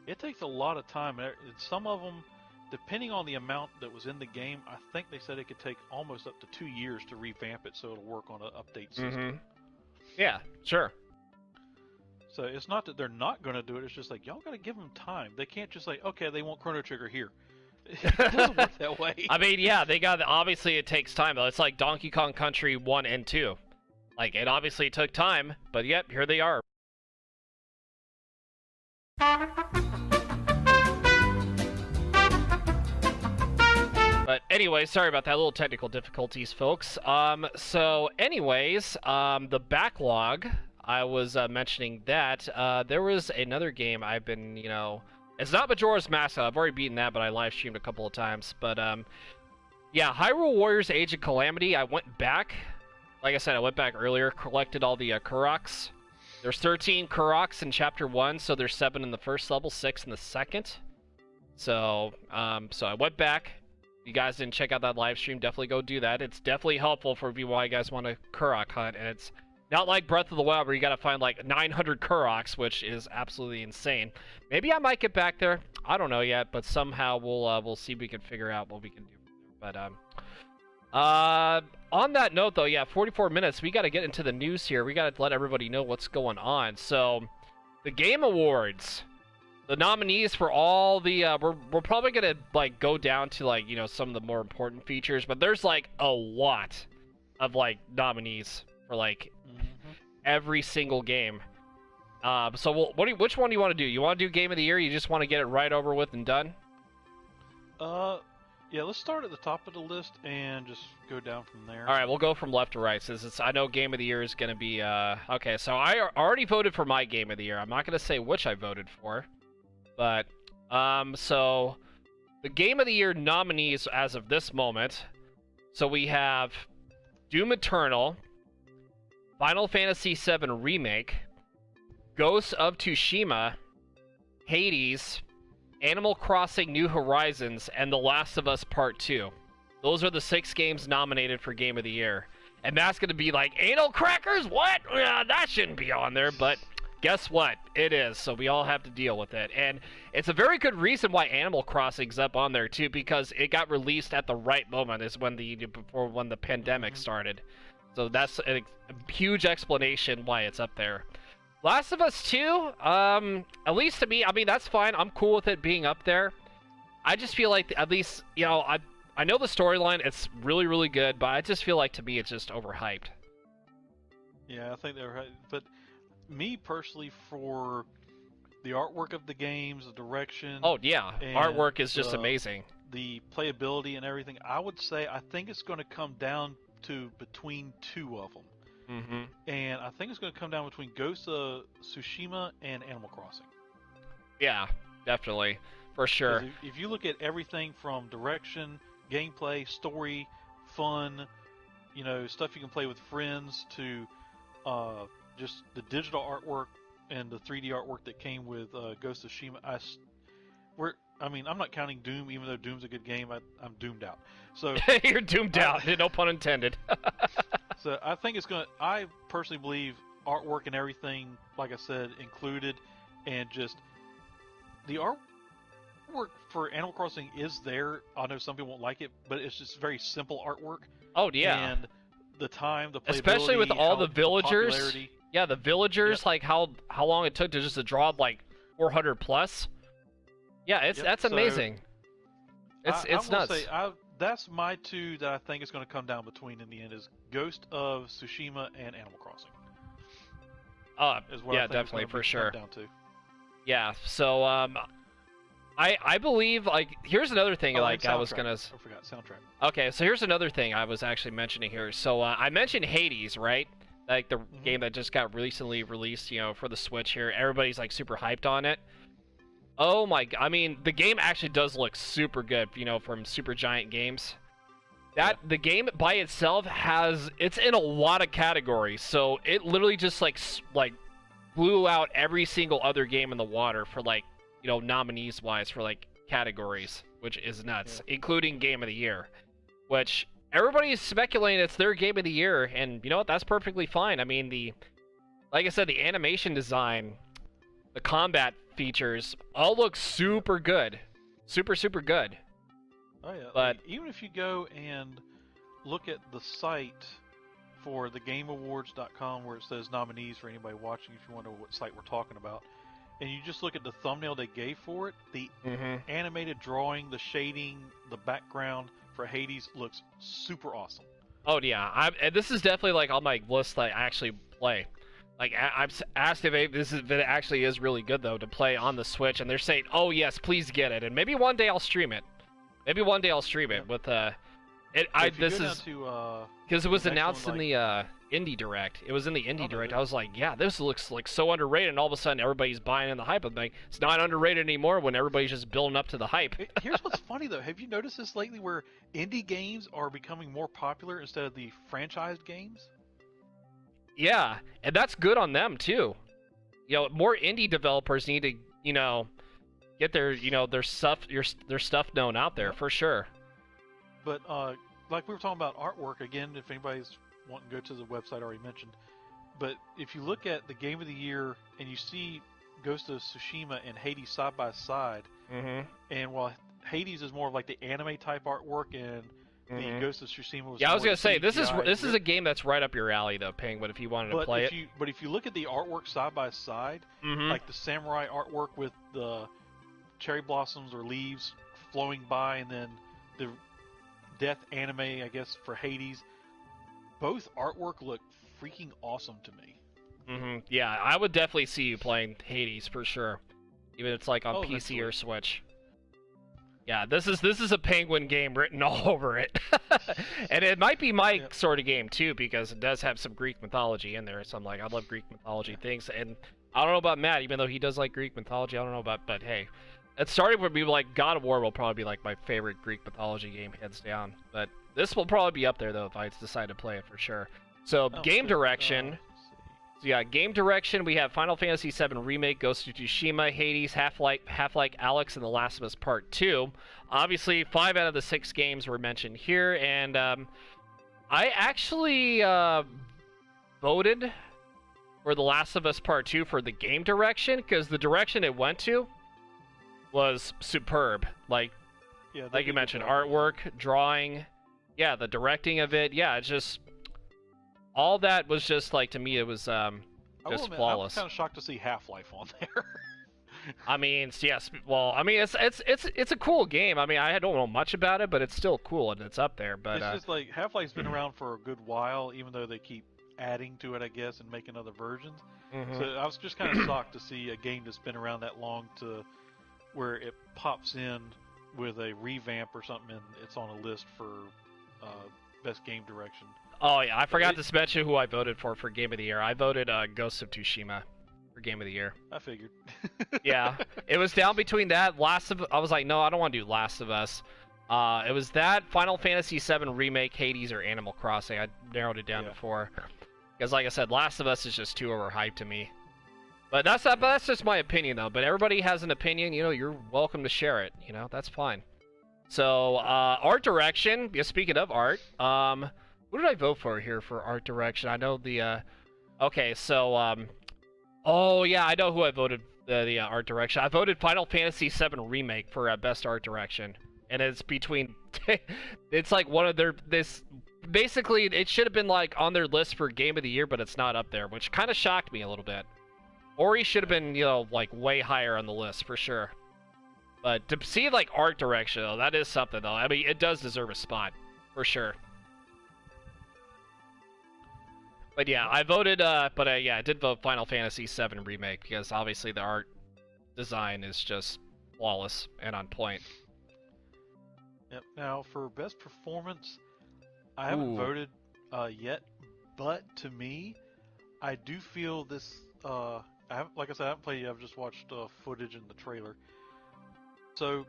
It takes a lot of time. Some of them, depending on the amount that was in the game, I think they said it could take almost up to 2 years to revamp it so it'll work on an update system. Yeah, sure. So it's not that they're not going to do it. It's just like, y'all got to give them time. They can't just like, okay, they want Chrono Trigger here. It doesn't work that way. I mean, yeah, obviously it takes time, though. It's like Donkey Kong Country 1 and 2. Like, it obviously took time, but yep, here they are. But anyway, sorry about that, little technical difficulties, folks. So anyways, the backlog, I was mentioning that there was another game I've been, it's not Majora's Mask. I've already beaten that, but I live streamed a couple of times. But yeah, Hyrule Warriors: Age of Calamity. I went back, like I said, I went back earlier, collected all the Koroks. There's 13 Koroks in Chapter 1, so there's 7 in the first level, 6 in the second. So so I went back. If you guys didn't check out that live stream, definitely go do that. It's definitely helpful for if you guys want to Korok hunt, and Not like Breath of the Wild where you gotta find like 900 Kuroks, which is absolutely insane. Maybe I might get back there. I don't know yet, but somehow we'll see if we can figure out what we can do. But on that note though, yeah, 44 minutes. We gotta get into the news here. We gotta let everybody know what's going on. So, the Game Awards, the nominees for all the we're probably gonna like go down to like some of the more important features, but there's like a lot of like nominees for like every single game. So which one do you want to do? You want to do Game of the Year? You just want to get it right over with and done? Yeah, let's start at the top of the list and just go down from there. All right, we'll go from left to right, since I know Game of the Year is going to be okay. So I already voted for my Game of the Year. I'm not going to say which I voted for, but so the Game of the Year nominees as of this moment. So we have Doom Eternal, Final Fantasy VII Remake, Ghost of Tsushima, Hades, Animal Crossing New Horizons, and The Last of Us Part 2. Those are the 6 games nominated for Game of the Year. And that's going to be like, anal crackers? What? That shouldn't be on there, but guess what? It is, so we all have to deal with it. And it's a very good reason why Animal Crossing's up on there, too, because it got released at the right moment, is when the pandemic started. So that's a huge explanation why it's up there. Last of Us 2, at least to me, I mean, that's fine. I'm cool with it being up there. I just feel like, at least, I know the storyline, it's really, really good, but I just feel like, to me, it's just overhyped. Yeah, I think they're right. But me, personally, for the artwork of the games, the direction... Oh, yeah. Artwork is just amazing. The playability and everything, I would say, I think it's going to come down to between 2 of them. Mm-hmm. And I think it's going to come down between Ghost of Tsushima and Animal Crossing. Yeah, definitely. For sure. If you look at everything from direction, gameplay, story, fun, stuff you can play with friends, to just the digital artwork and the 3D artwork that came with Ghost of Tsushima, I'm not counting Doom, even though Doom's a good game. I'm doomed out. So you're doomed out. No pun intended. So I think I personally believe artwork and everything, like I said, included, and just the artwork for Animal Crossing is there. I know some people won't like it, but it's just very simple artwork. Oh yeah. And the time, the playability, especially with all the villagers. Popularity. Yeah, the villagers, Yep. like how long it took to draw like 400 plus. Yeah, that's amazing. It's nuts. Say, that's my 2 that I think is going to come down between in the end, is Ghost of Tsushima and Animal Crossing. Is what I think definitely, for sure. Down to. Yeah, so I believe, like, here's another thing, I was gonna. I forgot soundtrack. Okay, so here's another thing I was actually mentioning here. So I mentioned Hades, right? Like the game that just got recently released, for the Switch here. Everybody's like super hyped on it. Oh my! I mean, the game actually does look super good, from Supergiant Games. The game by itself it's in a lot of categories, so it literally just like blew out every single other game in the water for nominees wise for categories, which is nuts, including Game of the Year, which everybody is speculating it's their Game of the Year, and you know what? That's perfectly fine. I mean, like I said, the animation design, the combat features all look super good, super good. Oh yeah, but even if you go and look at the site for the GameAwards.com where it says nominees for anybody watching, if you wonder what site we're talking about, and you just look at the thumbnail they gave for it, the animated drawing, the shading, the background for Hades looks super awesome. Oh yeah, this is definitely on my list that I actually play. I've asked if it actually is really good, though, to play on the Switch, and they're saying, oh, yes, please get it. And maybe one day I'll stream it. With, because it was announced in the Indie Direct. It was in the Indie Direct. I was like, yeah, this looks so underrated, and all of a sudden everybody's buying in the hype. I'm like, it's not underrated anymore when everybody's just building up to the hype. Here's what's funny, though. Have you noticed this lately where indie games are becoming more popular instead of the franchised games? Yeah, and that's good on them too. More indie developers need to, get their stuff known out there for sure. But like we were talking about artwork again, if anybody's wanting to go to the website I already mentioned, But if you look at the game of the year and you see Ghost of Tsushima and Hades side by side, and while Hades is more of like the anime type artwork and the Ghost of Tsushima was I was more gonna say CGI, this is a game that's right up your alley though, Penguin. If you wanted to play it, but if you look at the artwork side by side, like the samurai artwork with the cherry blossoms or leaves flowing by, and then the death anime, I guess, for Hades, both artwork look freaking awesome to me. Yeah, I would definitely see you playing Hades for sure, even if it's like on PC eventually. or Switch. Yeah, this is a Penguin game written all over it, and it might be my sort of game too because it does have some Greek mythology in there. So I'm like, I love Greek mythology things, and I don't know about Matt, even though he does like Greek mythology. I don't know about, but hey, it started with me like God of War will probably be like my favorite Greek mythology game, hands down. But this will probably be up there though if I decide to play it for sure. So game direction. So yeah, game direction, we have Final Fantasy VII Remake, Ghost of Tsushima, Hades, Half-Life Alyx, and The Last of Us Part 2. Obviously, 5 out of the 6 games were mentioned here, and I actually voted for The Last of Us Part 2 for the game direction, because the direction it went to was superb. Like you mentioned, artwork, drawing, yeah, the directing of it, yeah, it's just... all that was just like, to me, it was just flawless. I'm kind of shocked to see Half-Life on there. I mean, yes. Well, I mean, it's a cool game. I mean, I don't know much about it, but it's still cool and it's up there. But it's just like Half-Life's been around for a good while, even though they keep adding to it, I guess, and making other versions. So I was just kind of shocked to see a game that's been around that long to where it pops in with a revamp or something, and it's on a list for best game direction. Oh yeah, I forgot to mention who I voted for Game of the Year. I voted Ghost of Tsushima for Game of the Year. I figured. Yeah, it was down between that, I was like, no, I don't want to do Last of Us. It was that, Final Fantasy VII Remake, Hades, or Animal Crossing. I narrowed it down to 4. Because like I said, Last of Us is just too overhyped to me. But that's just my opinion though. But everybody has an opinion, you know, you're welcome to share it, you know, that's fine. So, art direction, speaking of art, what did I vote for here for art direction? I know the, okay, so, oh yeah, I know who I voted the art direction. I voted Final Fantasy VII Remake for best art direction, and it's between, it's like one of their, basically it should have been like on their list for Game of the Year, but it's not up there, which kind of shocked me a little bit. Ori should have been, you know, like way higher on the list for sure. But to see like art direction, though, that is something though. I mean, it does deserve a spot for sure. But yeah, I voted, yeah, I did vote Final Fantasy VII Remake because obviously the art design is just flawless and on point. Yep. Now, for best performance, I haven't voted yet, but to me, I do feel this, like I said, I haven't played yet, I've just watched footage in the trailer. So,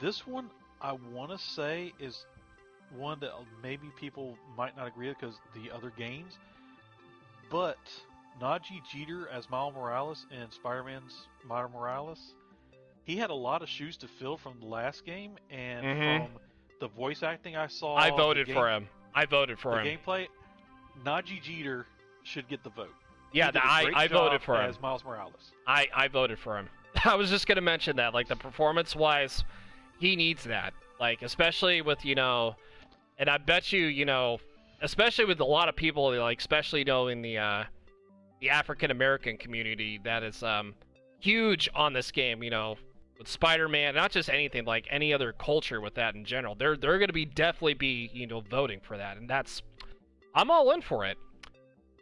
this one, I want to say, is one that maybe people might not agree with because the other games, but Najee Jeter as Miles Morales in Spider-Man's Miles Morales, he had a lot of shoes to fill from the last game, and from the voice acting I saw, I voted for him. I voted for him. The gameplay, Najee Jeter should get the vote. Yeah, I voted for him as Miles Morales. I voted for him. I was just gonna mention that, like the performance-wise, he needs that. Like especially with, you know. And I bet you, you know, especially with a lot of people, like, especially, you know, in the African-American community, that is huge on this game, you know, with Spider-Man, not just anything, like any other culture with that in general. They're going to definitely be, you know, voting for that. And that's, I'm all in for it.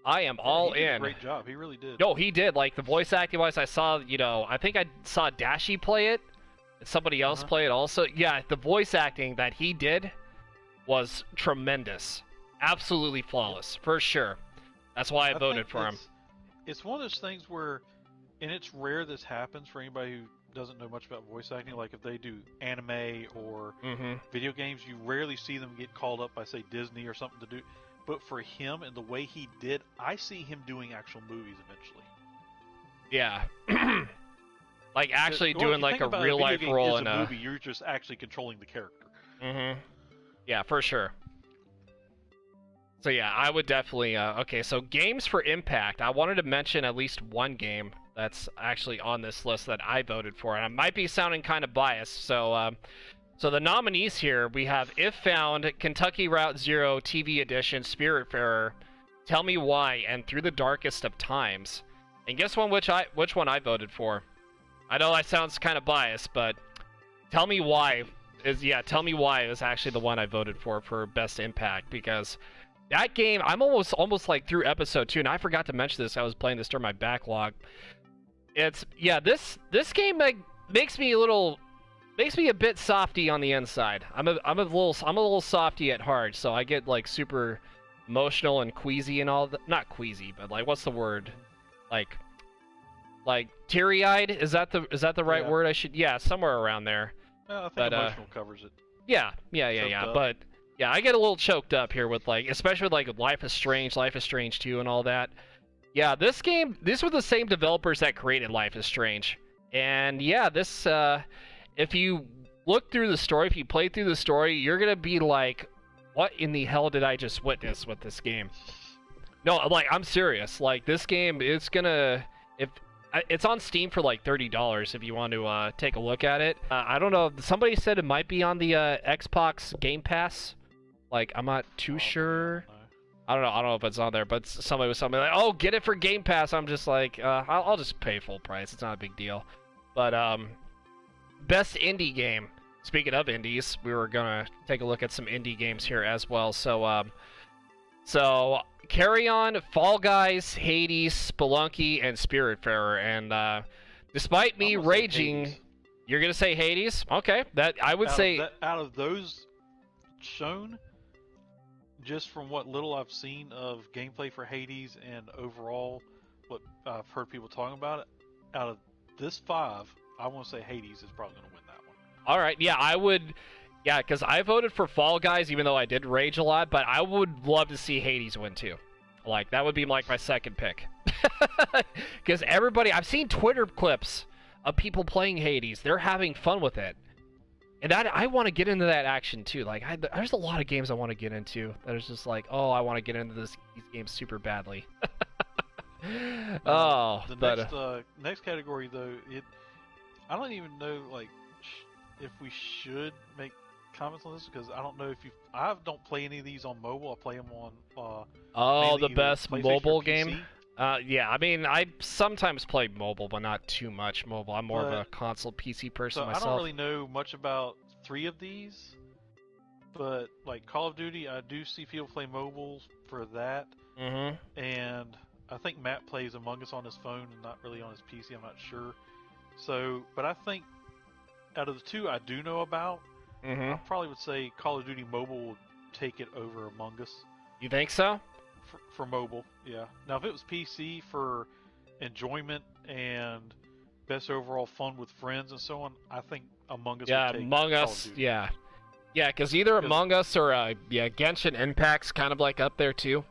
I am all in. He did a great job. He really did. No, he did. Like, the voice acting-wise, I saw, you know, I think I saw Dashi play it. And somebody else play it also. Yeah, the voice acting that he did was tremendous. Absolutely flawless, for sure. That's why I voted for him. It's one of those things where, and it's rare this happens for anybody who doesn't know much about voice acting, like if they do anime or video games, you rarely see them get called up by, say, Disney or something to do. But for him and the way he did, I see him doing actual movies eventually. Yeah. Like actually doing like a real life role in a movie, you're just actually controlling the character. Yeah, for sure. So yeah, I would definitely. Okay, so games for impact. I wanted to mention at least one game that's actually on this list that I voted for, and I might be sounding kind of biased. So the nominees here we have If Found, Kentucky Route Zero TV Edition, Spiritfarer, Tell Me Why, and Through the Darkest of Times. And guess which one I voted for? I know that sounds kind of biased, but Tell Me Why is actually the one I voted for Best Impact, because that game, I'm almost like through episode 2, and I forgot to mention this. I was playing this during my backlog. This game makes me a bit softy on the inside. I'm a little softy at heart, so I get like super emotional and queasy and all that. Not queasy, but like, what's the word? Like teary-eyed? Is that the right word? Somewhere around there. Well, I think emotional covers it. Yeah. Up. But yeah, I get a little choked up here with like, especially with like Life is Strange 2 and all that. Yeah, these were the same developers that created Life is Strange. And yeah, this if you look through the story, if you play through the story, you're gonna be like, what in the hell did I just witness with this game? No, like, I'm serious. Like, this game is gonna, if it's on Steam for like $30 if you want to take a look at it. I don't know. Somebody said it might be on the Xbox Game Pass. Like, I'm not too sure. I don't know if it's on there, but somebody was like, "Oh, get it for Game Pass." I'm just like, I'll just pay full price. It's not a big deal. But best indie game. Speaking of indies, we were gonna take a look at some indie games here as well. So Carry On, Fall Guys, Hades, Spelunky, and Spiritfarer. And despite me raging, you're gonna say Hades? Okay, that I would say out of those shown, just from what little I've seen of gameplay for Hades and overall what I've heard people talking about it, out of this 5, I want to say Hades is probably going to win that one. All right, yeah, I would. Yeah, because I voted for Fall Guys, even though I did rage a lot, but I would love to see Hades win too. Like, that would be like my second pick. Because I've seen Twitter clips of people playing Hades. They're having fun with it. And I want to get into that action too. Like, there's a lot of games I want to get into that is just like, oh, I want to get into these games super badly. Next category though, I don't even know like if we should make comments on this, because I don't know if I don't play any of these on mobile. I play them on the best mobile game. Yeah, I mean, I sometimes play mobile, but not too much mobile. I'm more of a console PC person myself. I don't really know much about 3 of these, but like Call of Duty, I do see people play mobile for that. Mm-hmm. And I think Matt plays Among Us on his phone and not really on his PC. I'm not sure. So, but I think out of the 2 I do know about, mm-hmm. I probably would say Call of Duty Mobile would take it over Among Us. You think so? For mobile, yeah. Now, if it was PC for enjoyment and best overall fun with friends and so on, I think Among Us would take Among Call Us, of Duty. yeah. Yeah, because either Among Us or, Genshin Impact's kind of like up there too.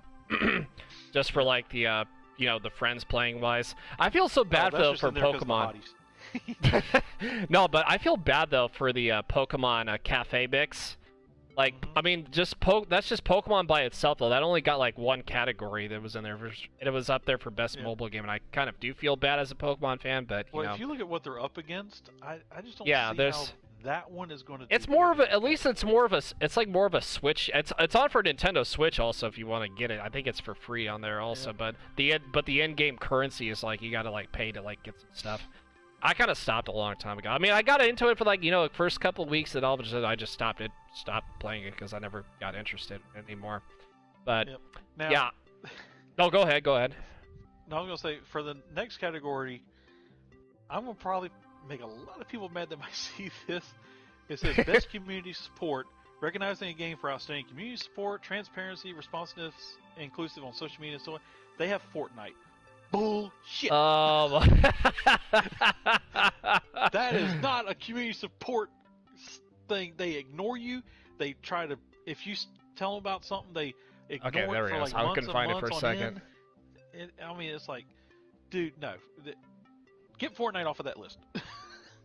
Just for like the, the friends playing wise. I feel so bad for Pokemon. No, but I feel bad though for the Pokemon Cafe Mix. Like, I mean, that's just Pokemon by itself, though. That only got, like, one category that was in there. And it was up there for Best Mobile Game, and I kind of do feel bad as a Pokemon fan, but, you know. If you look at what they're up against, I just don't see how that one is going to do. It's more of a, at least it's more of a, it's like more of a Switch. It's on for Nintendo Switch also if you want to get it. I think it's for free on there also, but the end-game currency is, like, you got to, like, pay to, like, get some stuff. I kind of stopped a long time ago. I mean, I got into it for like, the first couple of weeks, and all of a sudden I just stopped playing it because I never got interested anymore. But now, yeah, no, go ahead. No, I'm gonna say for the next category, I'm gonna probably make a lot of people mad that might see this. It says best community support, recognizing a game for outstanding community support, transparency, responsiveness, inclusive on social media, and so on. They have Fortnite. Bullshit. That is not a community support thing. They ignore you. They try to, if you tell them about something, they ignore it for like months and months for a second. I mean, it's like, dude, no. Get Fortnite off of that list.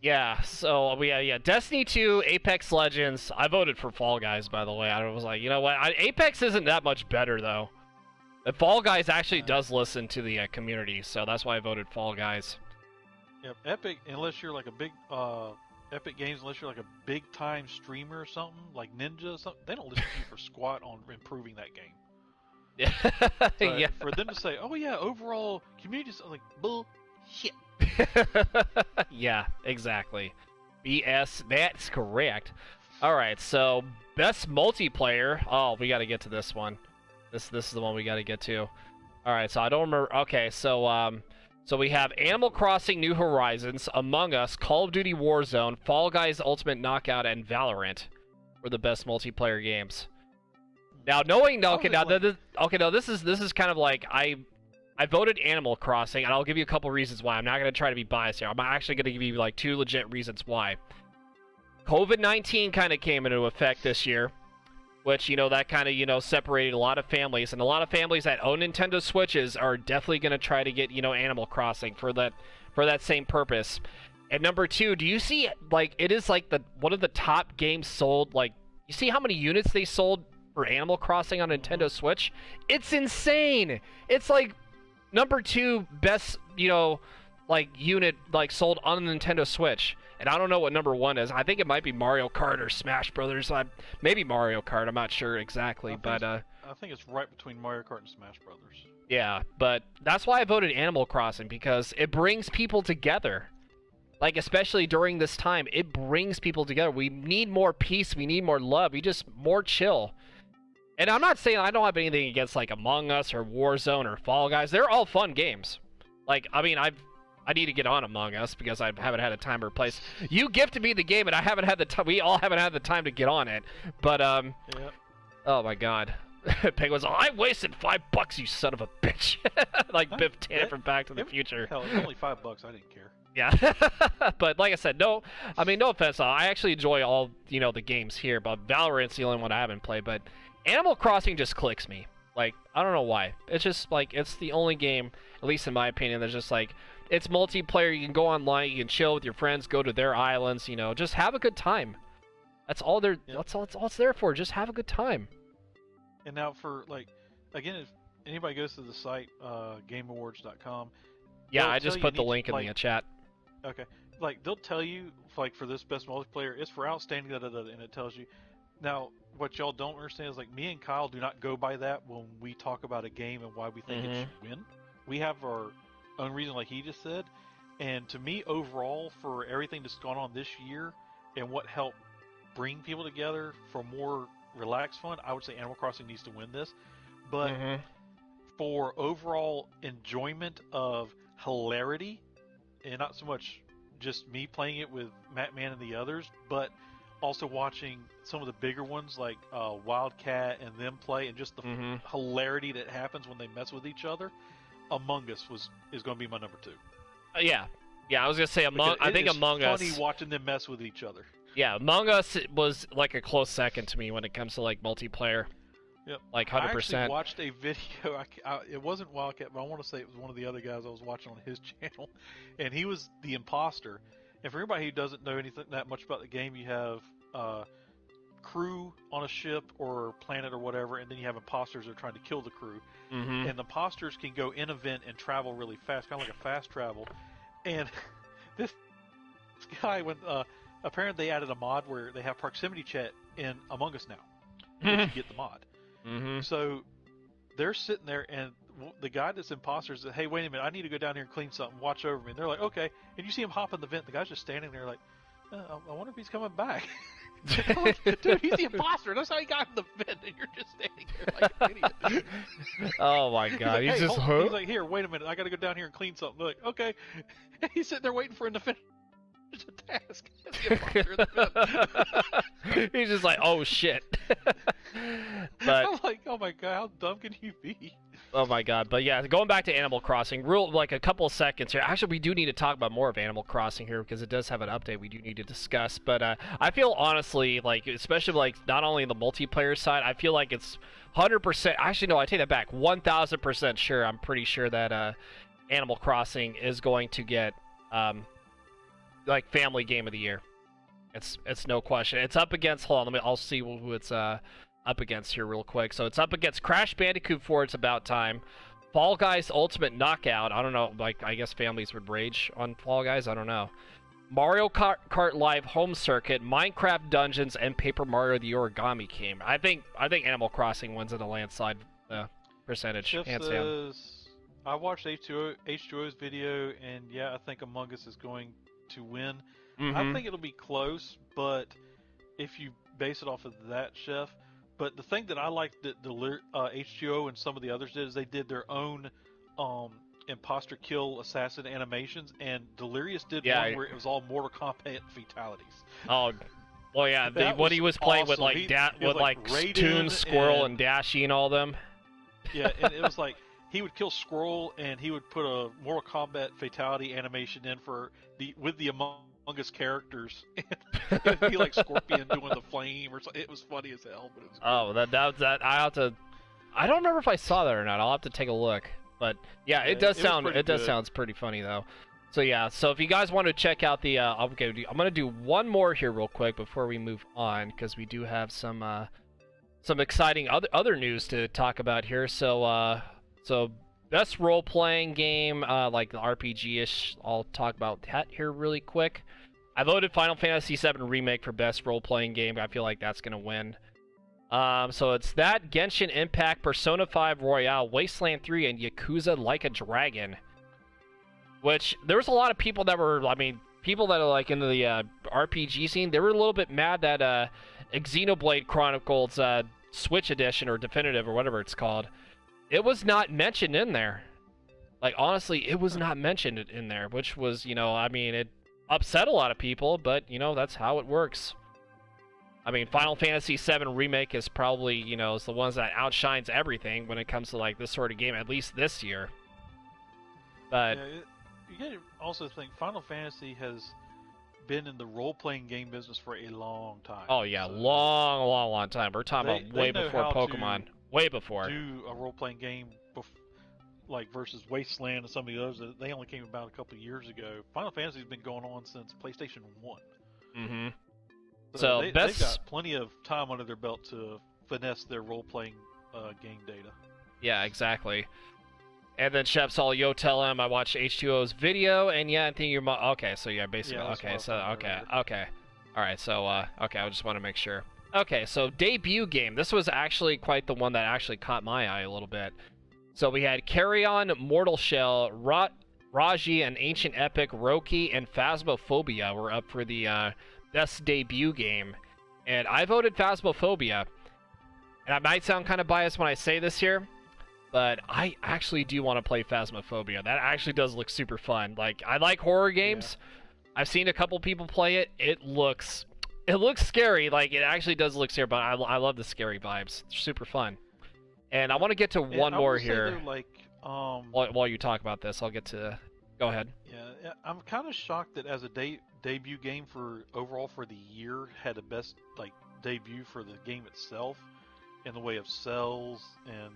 Yeah, so yeah, Destiny 2, Apex Legends. I voted for Fall Guys, by the way. I was like, you know what? Apex isn't that much better though. The Fall Guys actually does listen to the community, so that's why I voted Fall Guys. Yep, Epic, unless you're like a big Epic Games, unless you're like a big time streamer or something like Ninja or something, they don't listen to you for squat on improving that game. Yeah, So yeah. for them to say, "Oh yeah, overall community," I'm like bullshit. Yeah, exactly. BS. That's correct. All right, so best multiplayer. Oh, we got to get to this one. This is the one we got to get to. All right, so I don't remember. Okay, so so we have Animal Crossing: New Horizons, Among Us, Call of Duty Warzone, Fall Guys Ultimate Knockout, and Valorant were the best multiplayer games. Now, knowing this is kind of like I voted Animal Crossing, and I'll give you a couple reasons why. I'm not going to try to be biased here. I'm actually going to give you like 2 legit reasons why. COVID-19 kind of came into effect this year, which, that kind of, separated a lot of families. And a lot of families that own Nintendo Switches are definitely going to try to get, Animal Crossing for that same purpose. And number 2, do you see, like, it is like one of the top games sold, like, you see how many units they sold for Animal Crossing on Nintendo Switch? It's insane! It's like number 2 best, like, unit, like, sold on the Nintendo Switch. And I don't know what number 1 is. I think it might be Mario Kart or Smash Brothers. Maybe Mario Kart. I'm not sure exactly, I think it's right between Mario Kart and Smash Brothers. Yeah, but that's why I voted Animal Crossing, because it brings people together. Like, especially during this time, it brings people together. We need more peace. We need more love. We just more chill. And I'm not saying I don't have anything against, like, Among Us or Warzone or Fall Guys. They're all fun games. Like, I mean, I need to get on Among Us because I haven't had a time or place. You gifted me the game, and I haven't had the time. We all haven't had the time to get on it. But Yep. Oh my God, Penguin's all, I wasted $5, you son of a bitch. Like Biff Tannen from Back to the Future. Hell, it's only $5. I didn't care. Yeah, but like I said, no offense. I actually enjoy all the games here, but Valorant's the only one I haven't played. But Animal Crossing just clicks me. Like, I don't know why. It's just like it's the only game, at least in my opinion, that's just like it's multiplayer. You can go online, you can chill with your friends, go to their islands, just have a good time. That's all that's all it's there for. Just have a good time. And now for like, again, if anybody goes to the site GameAwards.com. Yeah, I just put the link in the chat. Okay, like they'll tell you like for this best multiplayer, it's for outstanding and it tells you. Now, what y'all don't understand is like me and Kyle do not go by that when we talk about a game and why we think it should win. We have our own reason, like he just said. And to me, overall, for everything that's gone on this year and what helped bring people together for more relaxed fun, I would say Animal Crossing needs to win this. But for overall enjoyment of hilarity, and not so much just me playing it with Matt Man and the others, but also watching some of the bigger ones like Wildcat and them play, and just the hilarity that happens when they mess with each other. Among Us is going to be my number 2. Yeah, I was gonna say Among Us. Funny watching them mess with each other. Yeah, Among Us was like a close second to me when it comes to like multiplayer. Yep. Like 100%. I actually watched a video. It wasn't Wildcat, but I want to say it was one of the other guys I was watching on his channel, and he was the imposter. And for anybody who doesn't know anything that much about the game, you have crew on a ship or planet or whatever, and then you have imposters that are trying to kill the crew. And the imposters can go in a vent and travel really fast, kind of like a fast travel. And this guy, when apparently they added a mod where they have proximity chat in Among Us now, once you get the mod. So they're sitting there, and the guy that's imposter says, "Hey, wait a minute, I need to go down here and clean something. Watch over me." And they're like, "Okay." And you see him hop in the vent. The guy's just standing there like, I wonder if he's coming back. Like, dude, he's the imposter. That's how he got in the vent, and you're just standing there like an idiot. Oh my God, he's he's like, just he's like, "Here, wait a minute, I got to go down here and clean something." They're like, "Okay." And he's sitting there waiting for him to finish the task. The imposter in the vent. He's just like, oh shit. But I'm like, oh my God, how dumb can you be? Oh my God, but yeah, going back to Animal Crossing, like a couple of seconds here. Actually, we do need to talk about more of Animal Crossing here because it does have an update we do need to discuss. But I feel honestly, like, especially like not only the multiplayer side, I feel like it's 100%. Actually, no, I take that back. 1,000% sure. I'm pretty sure that Animal Crossing is going to get like family game of the year. It's no question. It's up against. Hold on, I'll see who it's up against here real quick. So it's up against Crash Bandicoot 4. It's about time. Fall Guys Ultimate Knockout. I don't know. Like, I guess families would rage on Fall Guys. I don't know. Mario Kart Live Home Circuit, Minecraft Dungeons, and Paper Mario: The Origami King. I think Animal Crossing wins in a landslide percentage, hands down. I watched H2O's video, and yeah, I think Among Us is going to win. I think it'll be close, but if you base it off of that, Chef. But the thing that I like that the H2O and some of the others did is they did their own imposter kill assassin animations, and Delirious did one where it was all Mortal Kombat fatalities. Oh, well, yeah, what he was playing awesome. with like Toon, Squirrel, and Dashy and all them. Yeah, and it was like he would kill Squirrel, and he would put a Mortal Kombat fatality animation in with the Among Us characters. It'd be like Scorpion doing the flame or something. It was funny as hell, but it was that I don't remember if I saw that or not. I'll have to take a look. But yeah, it does sound pretty funny though. So yeah, so if you guys want to check out the I'm gonna do one more here real quick before we move on, because we do have some exciting other news to talk about here. So best role playing game, like the RPG-ish. I'll talk about that here really quick. I voted Final Fantasy VII Remake for best role playing game. I feel like that's gonna win. So it's that, Genshin Impact, Persona 5 Royale, Wasteland 3, and Yakuza Like a Dragon. Which, there was a lot of people that were, people that are like into the RPG scene, they were a little bit mad that Xenoblade Chronicles Switch Edition, or Definitive, or whatever it's called, it was not mentioned in there. Like, honestly, it was not mentioned in there, which was, it upset a lot of people, but, that's how it works. Final Fantasy VII Remake is probably, is the ones that outshines everything when it comes to, like, this sort of game, at least this year. But yeah, you gotta also think Final Fantasy has been in the role-playing game business for a long time. Oh, yeah, so long time. We're talking about way before Pokemon. Way before. Do a role-playing game, like, versus Wasteland and some of the others, they only came about a couple of years ago. Final Fantasy's been going on since PlayStation 1. Mm-hmm. So they've got plenty of time under their belt to finesse their role-playing game data. Yeah, exactly. And then Chef saw Yo tell him I watched H2O's video, and yeah, I think you're okay. So yeah, basically, okay. All right. So okay, I just want to make sure. Okay, so debut game. This was actually quite the one that actually caught my eye a little bit. So we had Carry On, Mortal Shell, Raji, and Ancient Epic, Roki, and Phasmophobia were up for the best debut game, and I voted Phasmophobia. And I might sound kind of biased when I say this here, but I actually do want to play Phasmophobia. That actually does look super fun. Like, I like horror games. Yeah. I've seen a couple people play it. It looks scary. Like, it actually does look scary, but I love the scary vibes. It's super fun. And I want to get to one more here. Like, while you talk about this, I'll get to. Go ahead. Yeah, I'm kind of shocked that as a debut game for the year had the best debut for the game itself in the way of sales, and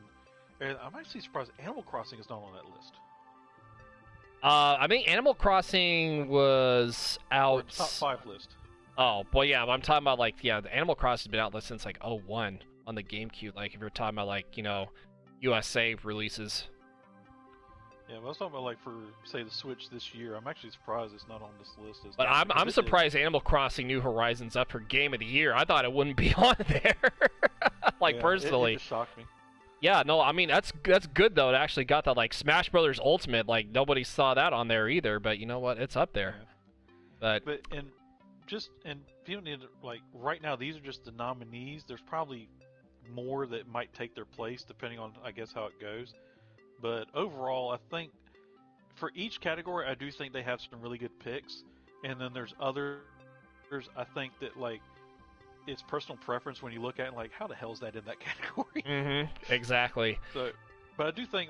I'm actually surprised Animal Crossing is not on that list. I think Animal Crossing was out. Or top 5 list. Oh, well, yeah, I'm talking about the Animal Crossing has been out since 2001 on the GameCube. Like, if you're talking about USA releases. Yeah, but I was talking about for say the Switch this year. I'm actually surprised it's not on this list. But I'm surprised Animal Crossing New Horizons up for Game of the Year. I thought it wouldn't be on there. Personally, it just shocked me. Yeah, no, that's good though. It actually got that Smash Brothers Ultimate. Nobody saw that on there either. But you know what? It's up there. Yeah. But people need right now. These are just the nominees. There's probably more that might take their place depending on how it goes. But overall, I think for each category, I do think they have some really good picks. And then there's others, I think that it's personal preference when you look at it, how the hell is that in that category? Mm-hmm. Exactly. So, but I do think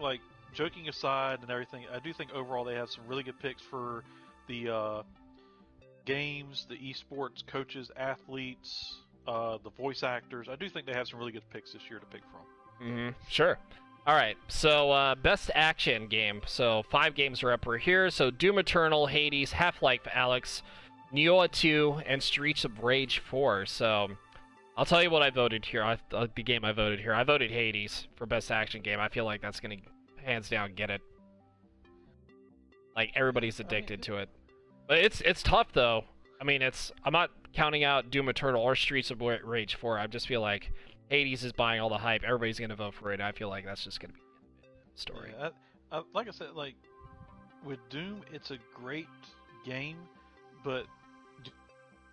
joking aside and everything, I do think overall they have some really good picks for the games, the esports coaches, athletes, the voice actors. I do think they have some really good picks this year to pick from. Mm-hmm. Sure. All right, so best action game. So 5 games are up for here. So Doom Eternal, Hades, Half-Life Alyx, Nioh 2, and Streets of Rage 4. So, I'll tell you what I voted here. The game I voted here. I voted Hades for Best Action Game. I feel like that's going to, hands down, get it. Like, everybody's addicted to it. But it's tough, though. I mean, I'm not counting out Doom Eternal or Streets of Rage 4. I just feel like Hades is buying all the hype. Everybody's going to vote for it. I feel like that's just going to be the story. Yeah, like I said, like, with Doom, it's a great game, but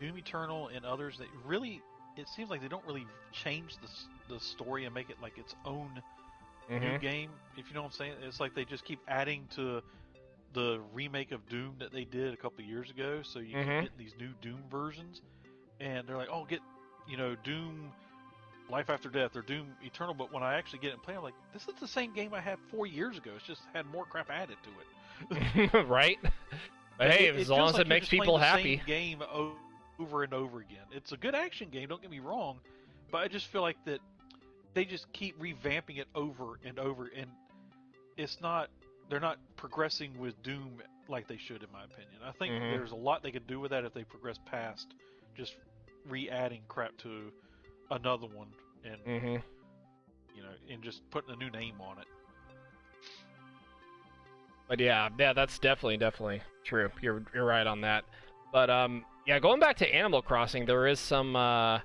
Doom Eternal and others, they really, it seems like they don't really change the story and make it like its own new game, if you know what I'm saying. It's like they just keep adding to the remake of Doom that they did a couple of years ago, so you can get these new Doom versions, and they're like, oh, get, Doom Life After Death or Doom Eternal, but when I actually get it and play, I'm like, this is the same game I had 4 years ago. It's just had more crap added to it. Right? But hey, as long as it makes people happy. Same game over and over again. It's a good action game, don't get me wrong, but I just feel like that they just keep revamping it over and over, and they're not progressing with Doom like they should, in my opinion. I think there's a lot they could do with that if they progress past just re-adding crap to another one and and just putting a new name on it. But yeah, that's definitely true. You're right on that. But yeah, going back to Animal Crossing, there is some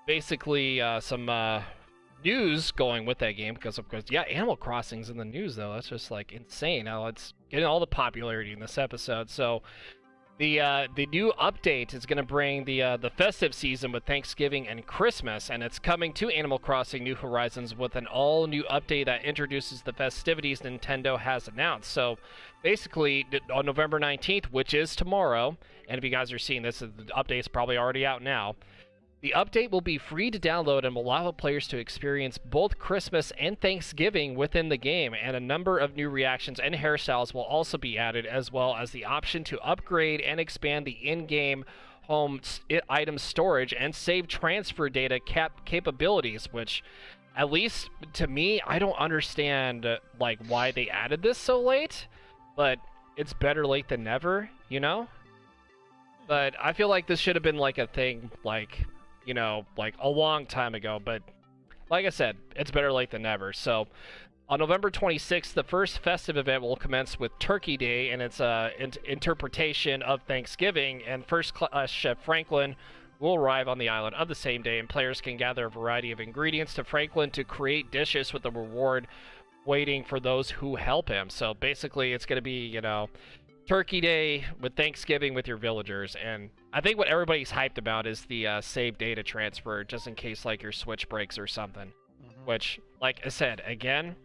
basically some news going with that game, because of course, yeah, Animal Crossing's in the news though. That's just like insane how it's getting all the popularity in this episode. So the new update is going to bring the festive season with Thanksgiving and Christmas, and it's coming to Animal Crossing New Horizons with an all-new update that introduces the festivities Nintendo has announced. So basically, on November 19th, which is tomorrow, and if you guys are seeing this, the update's probably already out now, the update will be free to download and will allow players to experience both Christmas and Thanksgiving within the game, and a number of new reactions and hairstyles will also be added, as well as the option to upgrade and expand the in-game home item storage and save transfer data capabilities, which, at least to me, I don't understand like why they added this so late, but it's better late than never, But I feel like this should have been like a thing, like a long time ago, but like I said, it's better late than never. So on November 26th, the first festive event will commence with Turkey Day, and it's interpretation of Thanksgiving, and first Chef Franklin will arrive on the island of the same day, and players can gather a variety of ingredients to Franklin to create dishes with a reward waiting for those who help him. So basically, it's going to be, Turkey Day with Thanksgiving with your villagers, and I think what everybody's hyped about is the save data transfer, just in case like your Switch breaks or something. Which, like I said, again,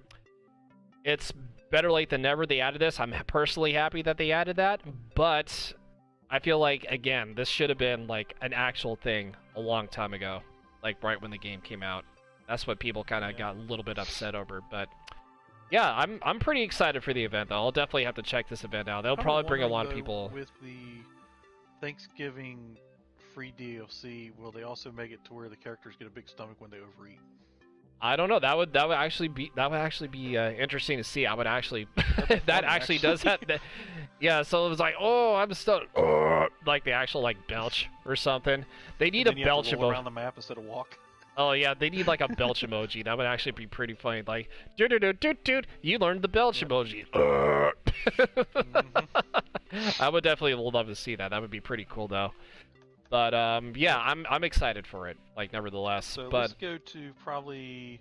it's better late than never. They added this. I'm personally happy that they added that, but I feel like, again, this should have been like an actual thing a long time ago, like right when the game came out. That's what people kind of got a little bit upset over, but. Yeah, I'm pretty excited for the event, though. I'll definitely have to check this event out. They'll probably bring a lot of people. With the Thanksgiving free DLC, will they also make it to where the characters get a big stomach when they overeat? I don't know. That would actually be interesting to see. I would actually if that actually does happen. Yeah, so it was like, oh, I'm stoned, like the actual like belch or something. They need a belch emoji around the map instead of walk. Oh yeah, they need like a belch emoji. That would actually be pretty funny. Like, dude, you learned the belch emoji. I would definitely love to see that. That would be pretty cool, though. But yeah, I'm excited for it. Like, nevertheless. So let's go to probably.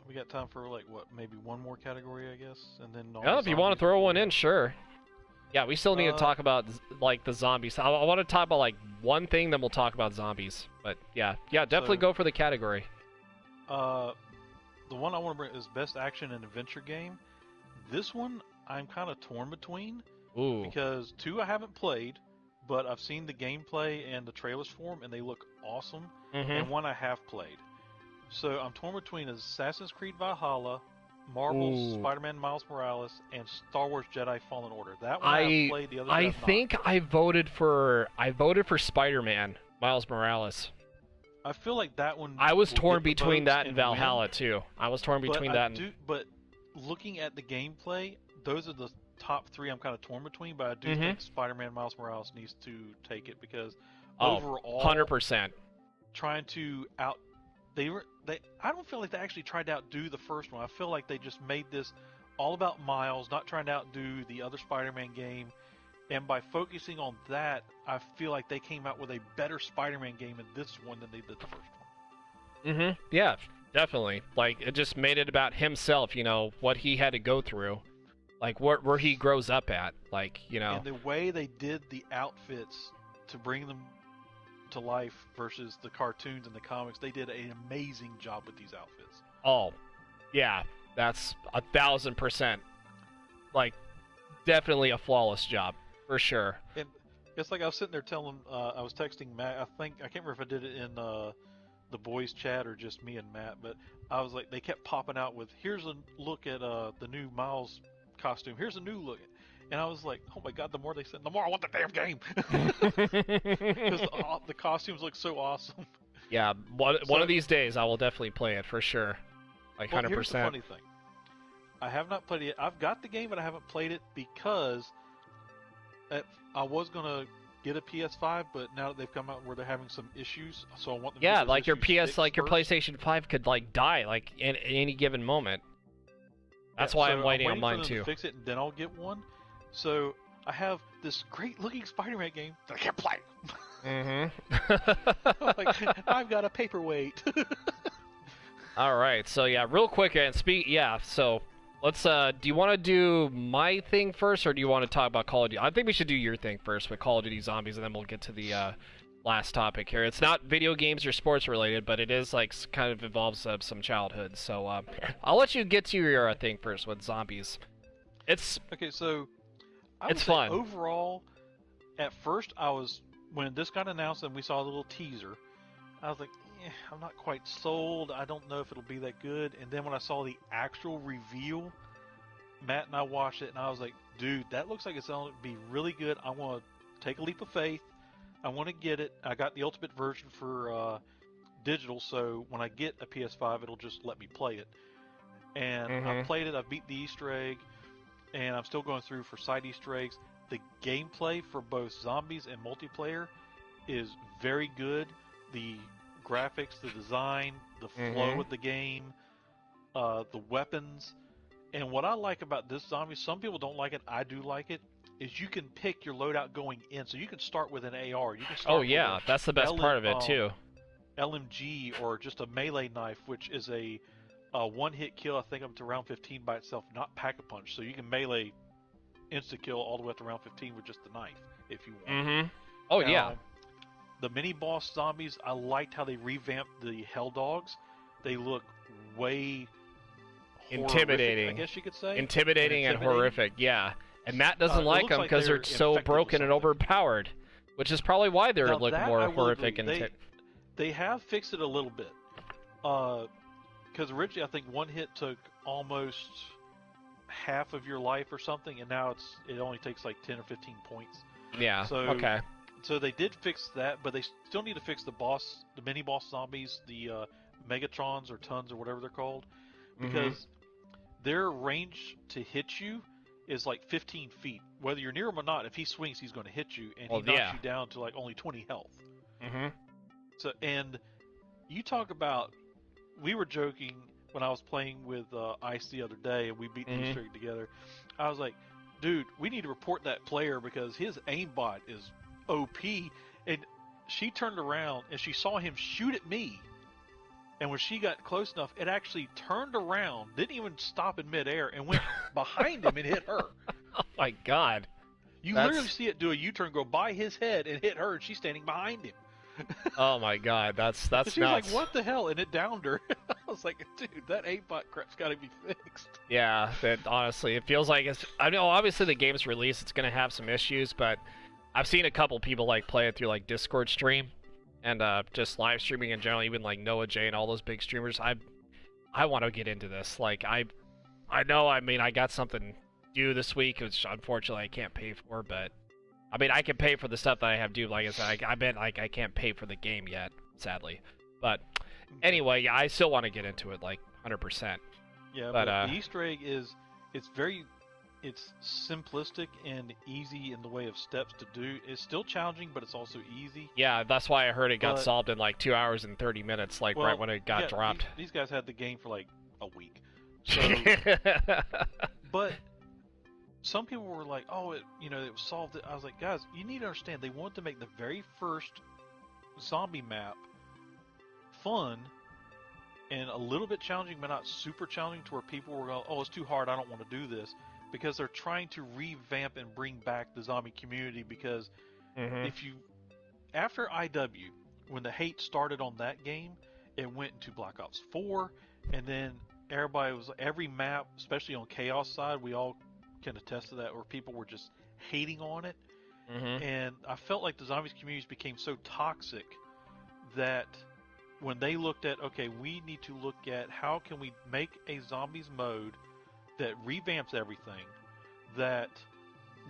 We got time for like what? Maybe one more category, I guess, and then. Yeah, if you want to throw one in, sure. Yeah, we still need to talk about like the zombies. I want to talk about like one thing, then we'll talk about zombies. But yeah, definitely go for the category. The one I want to bring is best action and adventure game. This one I'm kind of torn between. Ooh. Because 2 I haven't played, but I've seen the gameplay and the trailers for them, and they look awesome. And 1 I have played. So I'm torn between Assassin's Creed Valhalla, Marvel's Spider-Man Miles Morales, and Star Wars Jedi Fallen Order. That one I played, the other I think I voted for Spider-Man Miles Morales. I feel like that one. I was torn between that and Valhalla too. I was torn between that and. But looking at the gameplay, those are the top 3 I'm kind of torn between, but I do think Spider-Man Miles Morales needs to take it because overall, 100%. Trying to I don't feel like they actually tried to outdo the first one. I feel like they just made this all about Miles, not trying to outdo the other Spider-Man game. And by focusing on that, I feel like they came out with a better Spider-Man game in this one than they did the first one. Yeah, definitely. Like, it just made it about himself, you know, what he had to go through. Like, where he grows up at. Like, you know. And the way they did the outfits to bring them to life versus the cartoons and the comics, they did an amazing job with these outfits. Oh, yeah. That's 1,000%. Like, definitely a flawless job. For sure. And it's like I was sitting there telling, I was texting Matt, I can't remember if I did it in the boys chat or just me and Matt, but I was like, they kept popping out with, here's a look at the new Miles costume, here's a new look. And I was like, oh my god, the more they said, the more I want the damn game. Because the costumes look so awesome. Yeah, one of these days I will definitely play it for sure. Like 100%. Here's the funny thing. I have not played it. I've got the game, but I haven't played it because I was gonna get a PS5, but now that they've come out where they're having some issues, so I want them. Yeah, to like your PS, like your first. PlayStation 5 could like die like in any given moment. That's why I'm waiting on mine for them too. To fix it, and then I'll get one. So I have this great-looking Spider-Man game that I can't play. Like, I've got a paperweight. All right, so yeah, real quick and so let's do you want to do my thing first or do you want to talk about Call of Duty? I think we should do your thing first with Call of Duty Zombies and then we'll get to the last topic here. It's not video games or sports related, but it is like kind of involves some childhood. So I'll let you get to your thing first with Zombies. It's okay, so it's fun. Overall, at first when this got announced and we saw a little teaser, I was like, I'm not quite sold. I don't know if it'll be that good. And then when I saw the actual reveal, Matt and I watched it, and I was like, dude, that looks like it's going to be really good. I want to take a leap of faith. I want to get it. I got the ultimate version for digital, so when I get a PS5, it'll just let me play it. And I played it. I beat the Easter egg, and I'm still going through for side Easter eggs. The gameplay for both zombies and multiplayer is very good. The graphics, the design, the flow of the game, the weapons. And what I like about this zombie, some people don't like it, I do like it, is you can pick your loadout going in. So you can start with an AR. You can start with that's the best part of it too. LMG or just a melee knife, which is a one-hit kill, I think up to round 15 by itself, not pack-a-punch. So you can melee insta-kill all the way up to round 15 with just the knife, if you want. Oh, yeah. The mini-boss zombies, I liked how they revamped the Hell Dogs. They look way intimidating, I guess you could say. Intimidating and horrific, yeah. And Matt doesn't like them because they're so broken and overpowered, which is probably why they're looking more horrific. They have fixed it a little bit. Because originally I think one hit took almost half of your life or something, and now it only takes like 10 or 15 points. Yeah, okay. So they did fix that, but they still need to fix the mini-boss zombies, the Megatrons or Tons or whatever they're called, because their range to hit you is like 15 feet. Whether you're near him or not, if he swings, he's going to hit you, and he knocks you down to like only 20 health. So, and you talk about, we were joking when I was playing with Ice the other day, and we beat the Easter egg together. I was like, dude, we need to report that player because his aimbot is OP. And she turned around and she saw him shoot at me. And when she got close enough, it actually turned around, didn't even stop in midair, and went behind him and hit her. Oh my god. You literally see it do a U-turn, go by his head and hit her, and she's standing behind him. Oh my god, that's she nuts. She was like, what the hell? And it downed her. I was like, dude, that aimbot crap's got to be fixed. Yeah, that honestly, it feels like it's... I know, obviously the game's released, it's going to have some issues, but I've seen a couple people like play it through like Discord stream and just live streaming in general, even like Noah J and all those big streamers. I want to get into this. Like, I know, I mean, I got something due this week, which unfortunately I can't pay for, but I mean, I can pay for the stuff that I have due. Like I said, I bet like I can't pay for the game yet, sadly. But anyway, yeah, I still want to get into it, like 100%. Yeah, but the Easter egg it's very it's simplistic and easy in the way of steps to do. It's still challenging, but it's also easy. Yeah, that's why I heard it got solved in like 2 hours and 30 minutes, like right when it got dropped. These guys had the game for like a week. So, but some people were like, "Oh, it was solved." I was like, "Guys, you need to understand. They wanted to make the very first zombie map fun and a little bit challenging, but not super challenging to where people were going, oh, it's too hard, I don't want to do this." Because they're trying to revamp and bring back the zombie community. Because after IW, when the hate started on that game, it went into Black Ops 4, and then every map, especially on Chaos side, we all can attest to that, where people were just hating on it. And I felt like the zombies communities became so toxic that when they looked at, okay, we need to look at how can we make a zombies mode that revamps everything, that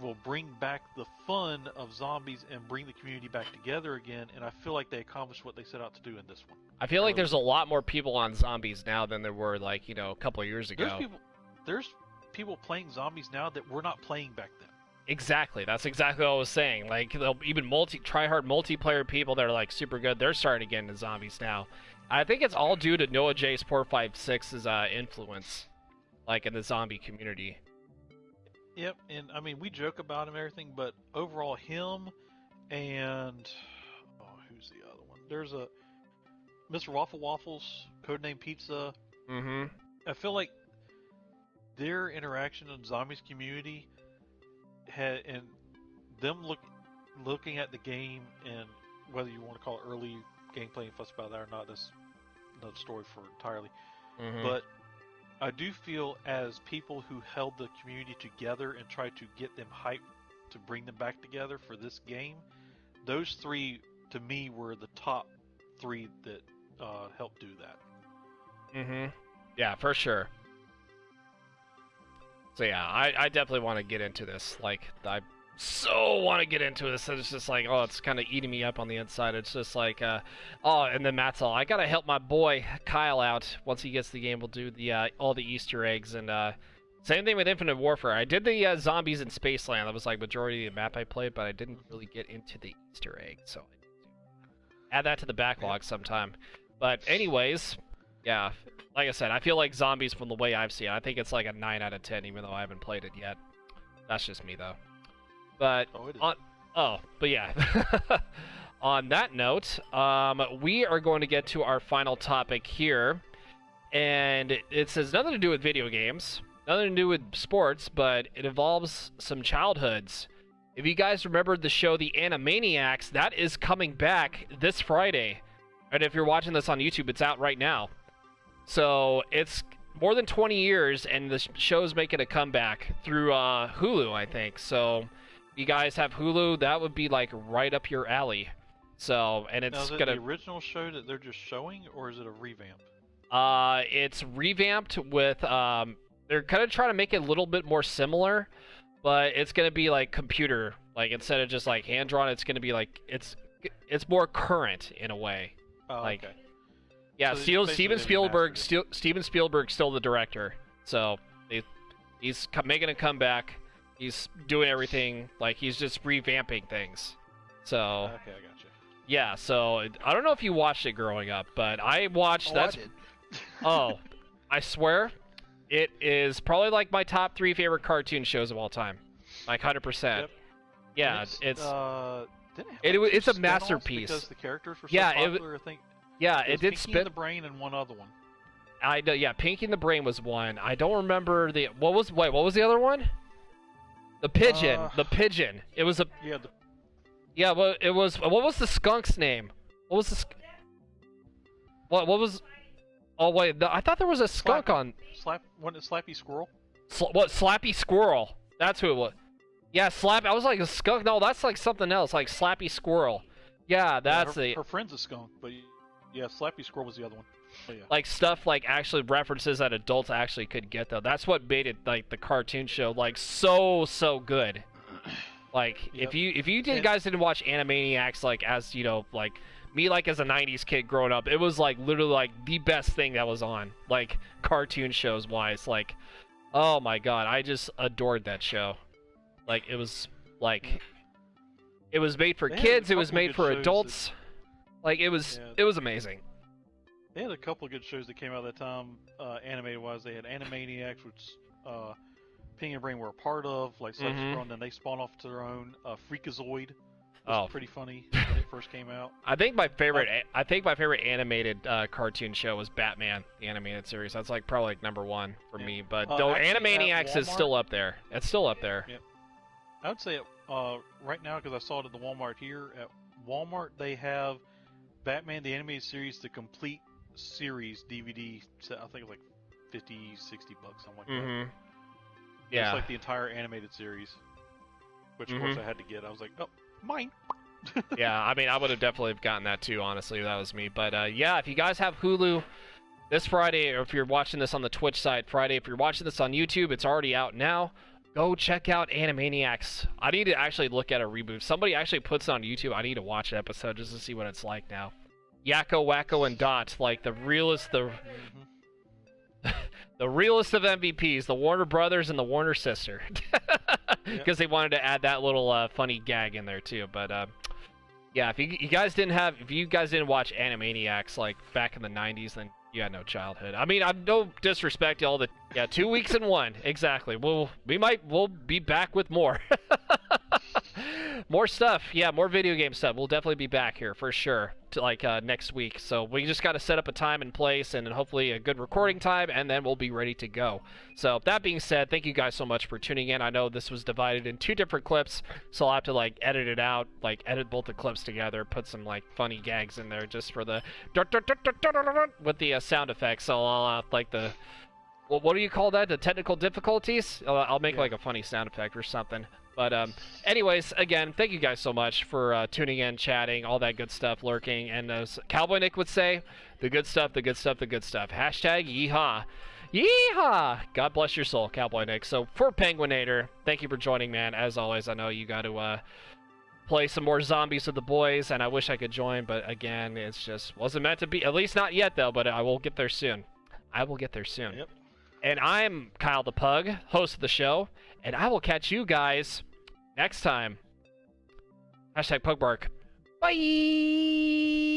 will bring back the fun of zombies and bring the community back together again. And I feel like they accomplished what they set out to do in this one. I feel like there's a lot more people on zombies now than there were, like, a couple of years ago. There's people playing zombies now that were not playing back then. Exactly. That's exactly what I was saying. Like, even try-hard multiplayer people that are, like, super good, they're starting to get into zombies now. I think it's all due to Noah J's 456's influence, like, in the zombie community. Yep, and I mean, we joke about him and everything, but overall, him and who's the other one? There's a Mr. Waffle Waffles, Codename Pizza. I feel like their interaction in the zombies community and them looking at the game, and whether you want to call it early gameplay and fuss about that or not, that's another story for entirely. But I do feel, as people who held the community together and tried to get them hyped to bring them back together for this game, those three, to me, were the top three that helped do that. Yeah, for sure. So yeah, I definitely want to get into this. Like, I so want to get into this. It's just like, oh, it's kind of eating me up on the inside. It's just like, and then Matt's all, I gotta help my boy Kyle out. Once he gets the game, we'll do the all the Easter eggs. And same thing with Infinite Warfare. I did the zombies in Spaceland. That was like majority of the map I played, but I didn't really get into the Easter egg. So I need to add that to the backlog sometime. But anyways, yeah, like I said, I feel like zombies, from the way I've seen it, I think it's like a 9 out of 10, even though I haven't played it yet. That's just me, though. But but yeah. On that note, we are going to get to our final topic here, and it has nothing to do with video games, nothing to do with sports, but it involves some childhoods. If you guys remember the show The Animaniacs, that is coming back this Friday. And if you're watching this on YouTube, it's out right now. So it's more than 20 years, and the show's making a comeback through Hulu, I think. So if you guys have Hulu, that would be like right up your alley. So, and it's gonna the original show that they're just showing, or is it a revamp? It's revamped with they're kind of trying to make it a little bit more similar, but it's gonna be like computer, like instead of just like hand drawn, it's gonna be like it's more current in a way. Oh, like, okay. Yeah, So Steven Spielberg's still the director, so he's making a comeback. He's doing everything, like he's just revamping things. So Okay, I gotcha. yeah, so I don't know if you watched it growing up, but I watched. I did. Oh, I swear, it is probably like my top 3 favorite cartoon shows of all time, like 100%. Yep. Yeah, And it's didn't it have, like, it's two a spin-offs masterpiece. because the characters were so Yeah, popular. I think yeah, it it was did Pinky spin. and the Brain and one other one. I know, yeah, Pinky and the Brain was one. I don't remember what was the other one? The pigeon. The pigeon. It was a Yeah, well, it was. What was the skunk's name? What was the? What was? Oh wait, I thought there was a skunk on. Wasn't it Slappy Squirrel? What, Slappy Squirrel? That's who it was. Yeah, I was like a skunk. No, that's like something else, like Slappy Squirrel. Yeah, that's her friend's a skunk, but yeah, Slappy Squirrel was the other one. But yeah. like stuff like actually references that adults actually could get, though. That's what made it like the cartoon show like so good. Like Yep. if you guys didn't watch Animaniacs, like as you know, like me, like as a 90s kid growing up, it was like literally like the best thing that was on, like cartoon shows wise. Like Oh my god, I just adored that show. Like, it was made for They had kids, a it was couple made good for shows adults. Like, it was amazing. They had a couple of good shows that came out at that time, animated wise. They had Animaniacs, which Ping and Brain were a part of, like Side-Scroll, and then they spawned off to their own. Freakazoid was pretty funny when it first came out. I think my favorite animated cartoon show was Batman, the animated series. That's like probably like number one for me. But though Animaniacs is still up there. It's still up there. Yep. I would say right now, because I saw it at the Walmart here. At Walmart, they have Batman the Animated Series, the complete series DVD set. I think it's like $50, $60, something like that. Yeah. It's like the entire animated series, which of course I had to get. I was like, oh, mine. Yeah, I mean, I would have definitely gotten that too, honestly, if that was me. But yeah, if you guys have Hulu this Friday, or if you're watching this on the Twitch side Friday, if you're watching this on YouTube, it's already out now. Go check out Animaniacs. I need to actually look at a reboot. Somebody actually puts it on YouTube. I need to watch an episode just to see what it's like now. Yakko, Wacko, and Dot, like the realest, the realest of MVPs, the Warner Brothers and the Warner sister, because they wanted to add that little funny gag in there too. But yeah, if you guys didn't watch Animaniacs like back in the '90s, then you had no childhood. I mean, I'm no disrespect to all the 2 weeks in one, exactly. We'll be back with more. More stuff, yeah, more video game stuff. We'll definitely be back here for sure, to next week. So we just got to set up a time and place, and hopefully a good recording time, and then we'll be ready to go. So that being said, thank you guys so much for tuning in. I know this was divided in 2 different clips, so I'll have to edit it out, edit both the clips together, put some funny gags in there just for the with the sound effects. So I'll the what do you call that? The technical difficulties? I'll make a funny sound effect or something. But anyways, again, thank you guys so much for tuning in, chatting, all that good stuff, lurking. And as Cowboy Nick would say, the good stuff, the good stuff, the good stuff. Hashtag yeehaw. Yeehaw! God bless your soul, Cowboy Nick. So for Penguinator, thank you for joining, man. As always, I know you got to play some more zombies with the boys, and I wish I could join. But again, it's just wasn't meant to be. At least not yet, though, but I will get there soon. I will get there soon. Yep. And I'm Kyle the Pug, host of the show, and I will catch you guys next time. Hashtag Pugbark. Bye!